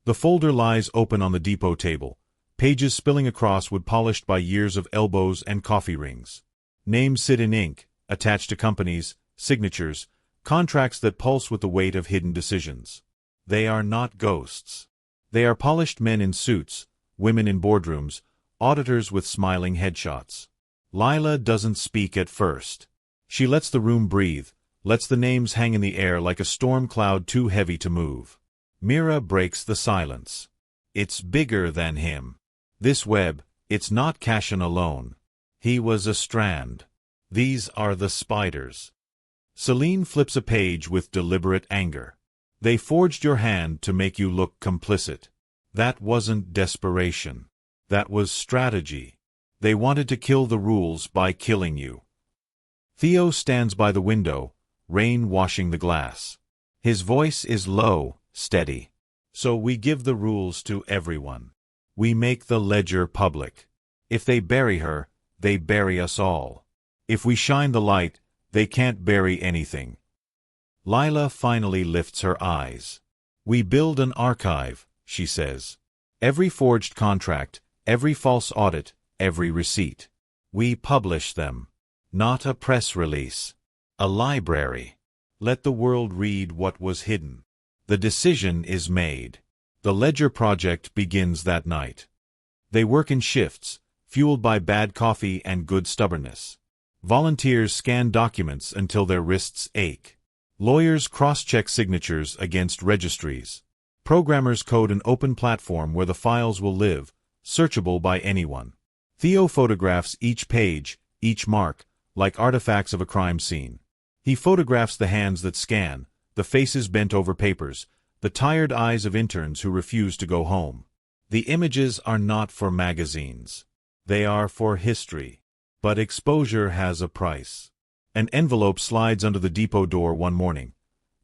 The folder lies open on the depot table, pages spilling across wood polished by years of elbows and coffee rings. Names sit in ink, attached to companies, signatures, contracts that pulse with the weight of hidden decisions. They are not ghosts. They are polished men in suits, women in boardrooms, auditors with smiling headshots. Lila doesn't speak at first. She lets the room breathe, lets the names hang in the air like a storm cloud too heavy to move. Mira breaks the silence. It's bigger than him. This web, it's not Cashin alone. He was a strand. These are the spiders. Celine flips a page with deliberate anger. They forged your hand to make you look complicit. That wasn't desperation. That was strategy. They wanted to kill the rules by killing you. Theo stands by the window, rain washing the glass. His voice is low, steady. So we give the rules to everyone. We make the ledger public. If they bury her, they bury us all. If we shine the light, they can't bury anything. Lila finally lifts her eyes. We build an archive, she says. Every forged contract, every false audit, every receipt. We publish them. Not a press release. A library. Let the world read what was hidden. The decision is made. The Ledger project begins that night. They work in shifts, fueled by bad coffee and good stubbornness. Volunteers scan documents until their wrists ache. Lawyers cross-check signatures against registries. Programmers code an open platform where the files will live, searchable by anyone. Theo photographs each page, each mark, like artifacts of a crime scene. He photographs the hands that scan, the faces bent over papers, the tired eyes of interns who refuse to go home. The images are not for magazines. They are for history. But exposure has a price. An envelope slides under the depot door one morning.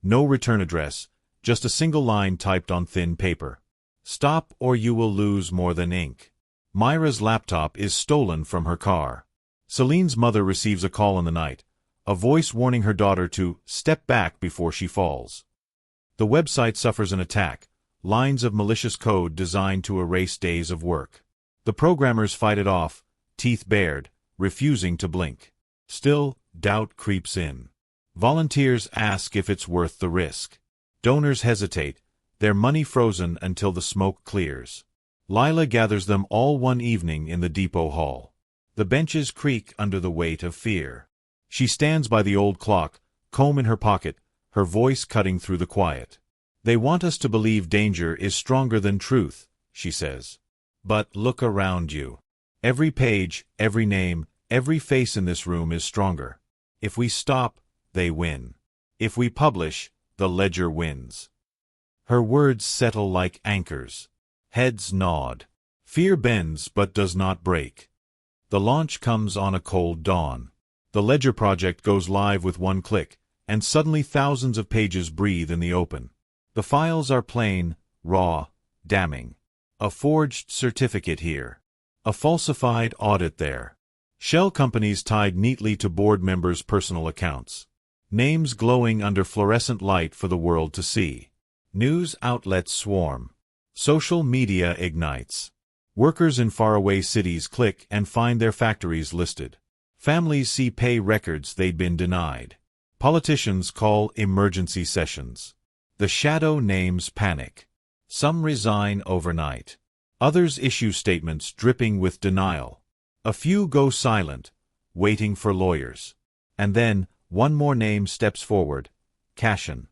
No return address, just a single line typed on thin paper. Stop or you will lose more than ink. Myra's laptop is stolen from her car. Celine's mother receives a call in the night, a voice warning her daughter to step back before she falls. The website suffers an attack, lines of malicious code designed to erase days of work. The programmers fight it off, teeth bared, refusing to blink. Still, doubt creeps in. Volunteers ask if it's worth the risk. Donors hesitate, their money frozen until the smoke clears. Lila gathers them all one evening in the depot hall. The benches creak under the weight of fear. She stands by the old clock, comb in her pocket, her voice cutting through the quiet. They want us to believe danger is stronger than truth, she says. But look around you. Every page, every name, every face in this room is stronger. If we stop, they win. If we publish, the ledger wins. Her words settle like anchors. Heads nod. Fear bends but does not break. The launch comes on a cold dawn. The Ledger project goes live with one click, and suddenly thousands of pages breathe in the open. The files are plain, raw, damning. A forged certificate here. A falsified audit there. Shell companies tied neatly to board members' personal accounts. Names glowing under fluorescent light for the world to see. News outlets swarm. Social media ignites. Workers in faraway cities click and find their factories listed. Families see pay records they'd been denied. Politicians call emergency sessions. The shadow names panic. Some resign overnight. Others issue statements dripping with denial. A few go silent, waiting for lawyers. And then, one more name steps forward, Cashin.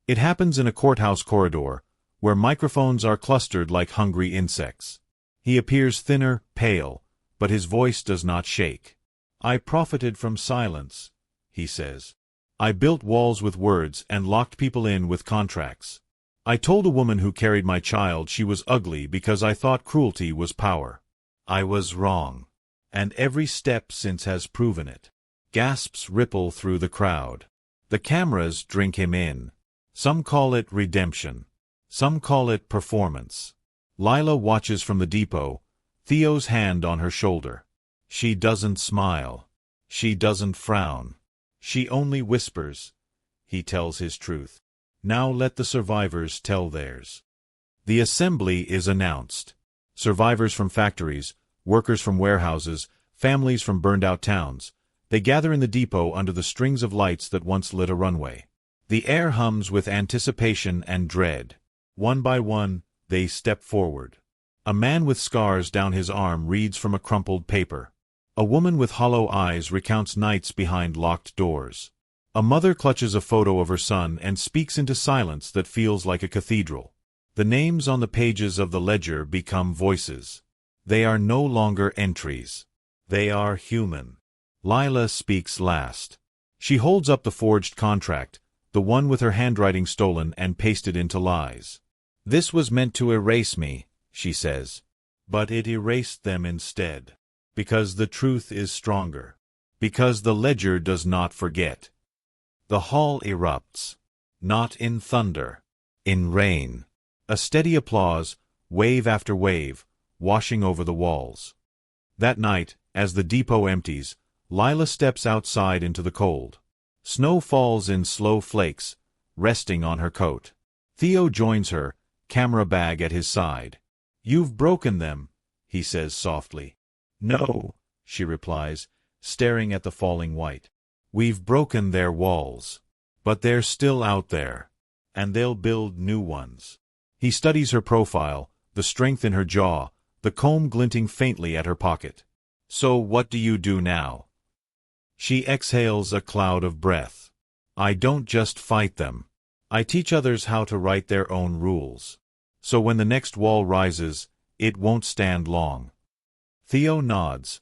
It happens in a courthouse corridor, where microphones are clustered like hungry insects. He appears thinner, pale, but his voice does not shake. I profited from silence, he says. I built walls with words and locked people in with contracts. I told a woman who carried my child she was ugly because I thought cruelty was power. I was wrong. And every step since has proven it. Gasps ripple through the crowd. The cameras drink him in. Some call it redemption. Some call it performance. Lila watches from the depot, Theo's hand on her shoulder. She doesn't smile. She doesn't frown. She only whispers. He tells his truth. Now let the survivors tell theirs. The assembly is announced. Survivors from factories, workers from warehouses, families from burned-out towns. They gather in the depot under the strings of lights that once lit a runway. The air hums with anticipation and dread. One by one, they step forward. A man with scars down his arm reads from a crumpled paper. A woman with hollow eyes recounts nights behind locked doors. A mother clutches a photo of her son and speaks into silence that feels like a cathedral. The names on the pages of the ledger become voices. They are no longer entries. They are human. Lila speaks last. She holds up the forged contract, the one with her handwriting stolen and pasted into lies. This was meant to erase me, she says. But it erased them instead. Because the truth is stronger. Because the ledger does not forget. The hall erupts. Not in thunder. In rain. A steady applause, wave after wave, washing over the walls. That night, as the depot empties, Lila steps outside into the cold. Snow falls in slow flakes, resting on her coat. Theo joins her, camera bag at his side. You've broken them, he says softly. No, she replies, staring at the falling white. We've broken their walls. But they're still out there. And they'll build new ones. He studies her profile, the strength in her jaw, the comb glinting faintly at her pocket. So what do you do now? She exhales a cloud of breath. I don't just fight them. I teach others how to write their own rules. So when the next wall rises, it won't stand long. Theo nods.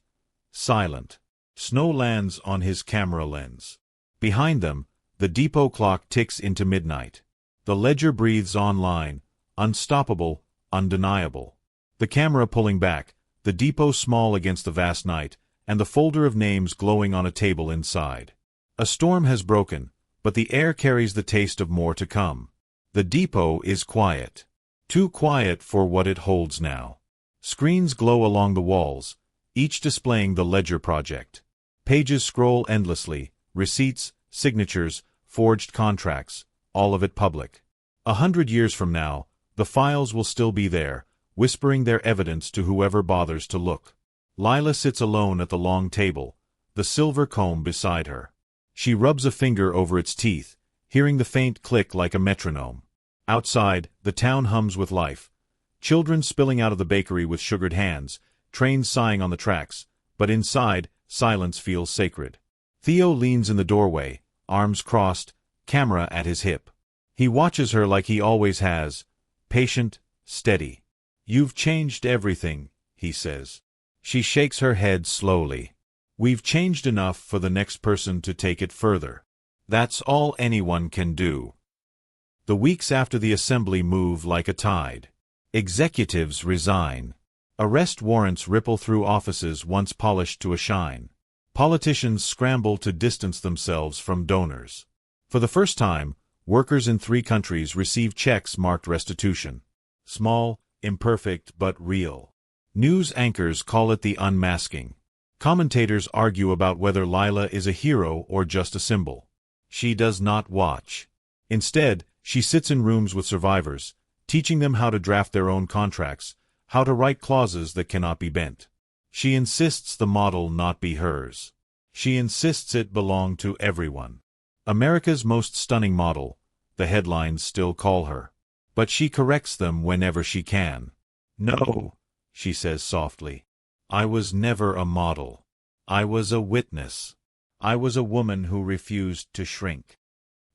Silent. Snow lands on his camera lens. Behind them, the depot clock ticks into midnight. The ledger breathes online, unstoppable, undeniable. The camera pulling back, the depot small against the vast night, and the folder of names glowing on a table inside. A storm has broken, but the air carries the taste of more to come. The depot is quiet. Too quiet for what it holds now. Screens glow along the walls, each displaying the ledger project. Pages scroll endlessly, receipts, signatures, forged contracts, all of it public. 100 years from now, the files will still be there, whispering their evidence to whoever bothers to look. Lila sits alone at the long table, the silver comb beside her. She rubs a finger over its teeth, hearing the faint click like a metronome. Outside, the town hums with life. Children spilling out of the bakery with sugared hands, trains sighing on the tracks, but inside, silence feels sacred. Theo leans in the doorway, arms crossed, camera at his hip. He watches her like he always has, patient, steady. You've changed everything, he says. She shakes her head slowly. We've changed enough for the next person to take it further. That's all anyone can do. The weeks after the assembly move like a tide. Executives resign. Arrest warrants ripple through offices once polished to a shine. Politicians scramble to distance themselves from donors. For the first time, workers in 3 countries receive checks marked restitution. Small, imperfect, but real. News anchors call it the unmasking. Commentators argue about whether Lila is a hero or just a symbol. She does not watch. Instead, she sits in rooms with survivors, teaching them how to draft their own contracts, how to write clauses that cannot be bent. She insists the model not be hers. She insists it belong to everyone. America's most stunning model, the headlines still call her. But she corrects them whenever she can. No, she says softly. I was never a model. I was a witness. I was a woman who refused to shrink.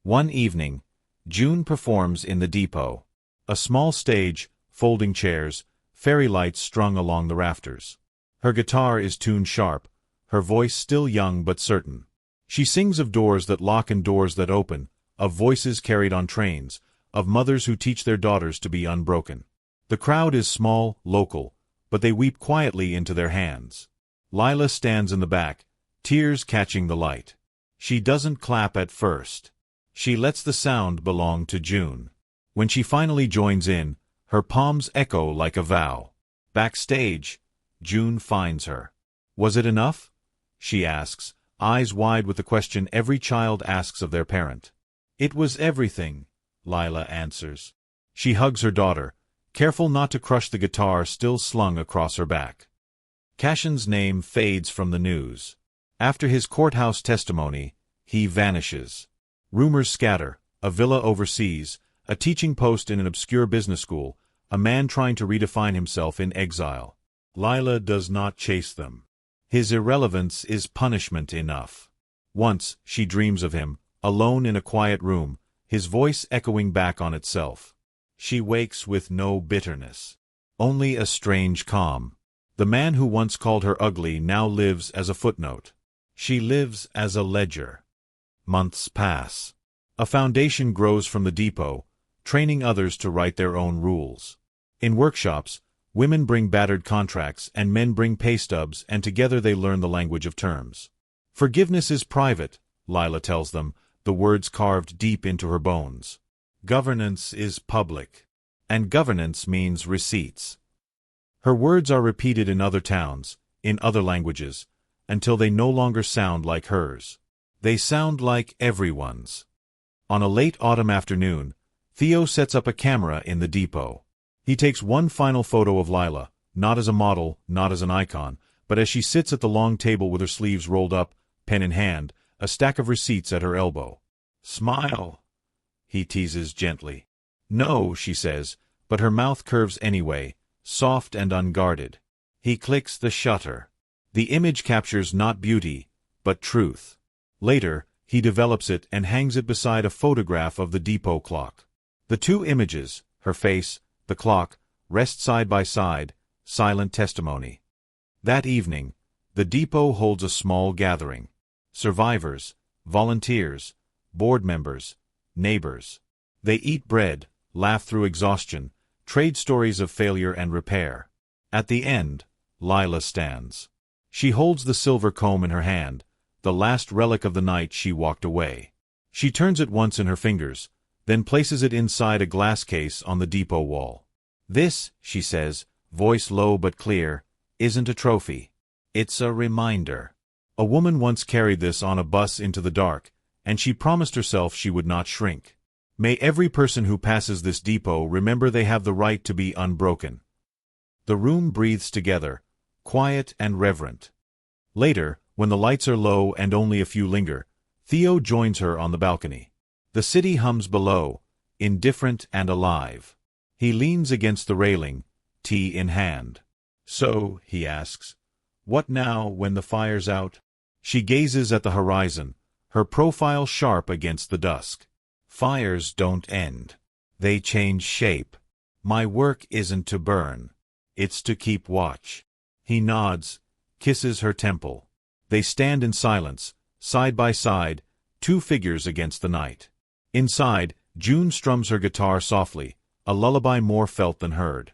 One evening, June performs in the depot. A small stage, folding chairs, fairy lights strung along the rafters. Her guitar is tuned sharp, her voice still young but certain. She sings of doors that lock and doors that open, of voices carried on trains, of mothers who teach their daughters to be unbroken. The crowd is small, local, but they weep quietly into their hands. Lila stands in the back, tears catching the light. She doesn't clap at first. She lets the sound belong to June. When she finally joins in, her palms echo like a vow. Backstage, June finds her. Was it enough? She asks, eyes wide with the question every child asks of their parent. It was everything, Lila answers. She hugs her daughter, careful not to crush the guitar still slung across her back. Cashin's name fades from the news. After his courthouse testimony, he vanishes. Rumors scatter: a villa overseas, a teaching post in an obscure business school, a man trying to redefine himself in exile. Lila does not chase them. His irrelevance is punishment enough. Once, she dreams of him, alone in a quiet room, his voice echoing back on itself. She wakes with no bitterness. Only a strange calm. The man who once called her ugly now lives as a footnote. She lives as a ledger. Months pass. A foundation grows from the depot, training others to write their own rules. In workshops, women bring battered contracts and men bring pay stubs, and together they learn the language of terms. Forgiveness is private, Lila tells them, the words carved deep into her bones. Governance is public. And governance means receipts. Her words are repeated in other towns, in other languages, until they no longer sound like hers. They sound like everyone's. On a late autumn afternoon, Theo sets up a camera in the depot. He takes one final photo of Lila, not as a model, not as an icon, but as she sits at the long table with her sleeves rolled up, pen in hand, a stack of receipts at her elbow. "Smile," he teases gently. "No," she says, but her mouth curves anyway, soft and unguarded. He clicks the shutter. The image captures not beauty, but truth. Later, he develops it and hangs it beside a photograph of the depot clock. The two images, her face, the clock, rest side by side, silent testimony. That evening, the depot holds a small gathering. Survivors, volunteers, board members, neighbors. They eat bread, laugh through exhaustion, trade stories of failure and repair. At the end, Lila stands. She holds the silver comb in her hand, the last relic of the night she walked away. She turns it once in her fingers, then places it inside a glass case on the depot wall. "This," she says, voice low but clear, "isn't a trophy. It's a reminder." A woman once carried this on a bus into the dark, and she promised herself she would not shrink. May every person who passes this depot remember they have the right to be unbroken. The room breathes together, quiet and reverent. Later, when the lights are low and only a few linger, Theo joins her on the balcony. The city hums below, indifferent and alive. He leans against the railing, tea in hand. "So," he asks, "what now when the fire's out?" She gazes at the horizon, her profile sharp against the dusk. "Fires don't end. They change shape. My work isn't to burn. It's to keep watch." He nods, kisses her temple. They stand in silence, side by side, two figures against the night. Inside, June strums her guitar softly, a lullaby more felt than heard.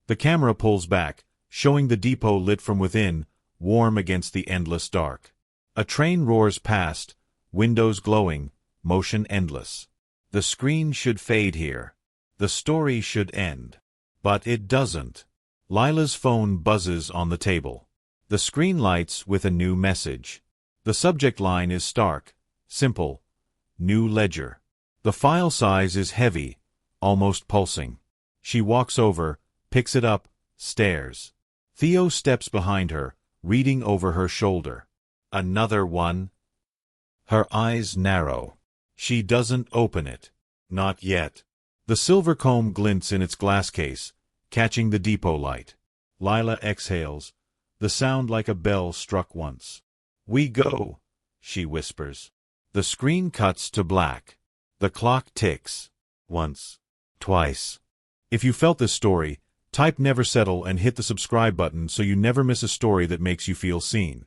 The camera pulls back, showing the depot lit from within, warm against the endless dark. A train roars past, windows glowing, motion endless. The screen should fade here. The story should end. But it doesn't. Lila's phone buzzes on the table. The screen lights with a new message. The subject line is stark, simple, new ledger. The file size is heavy, almost pulsing. She walks over, picks it up, stares. Theo steps behind her, reading over her shoulder. Another one? Her eyes narrow. She doesn't open it. Not yet. The silver comb glints in its glass case, catching the depot light. Lila exhales, the sound like a bell struck once. "We go," she whispers. The screen cuts to black. The clock ticks. Once. Twice. If you felt this story, type "never settle" and hit the subscribe button so you never miss a story that makes you feel seen.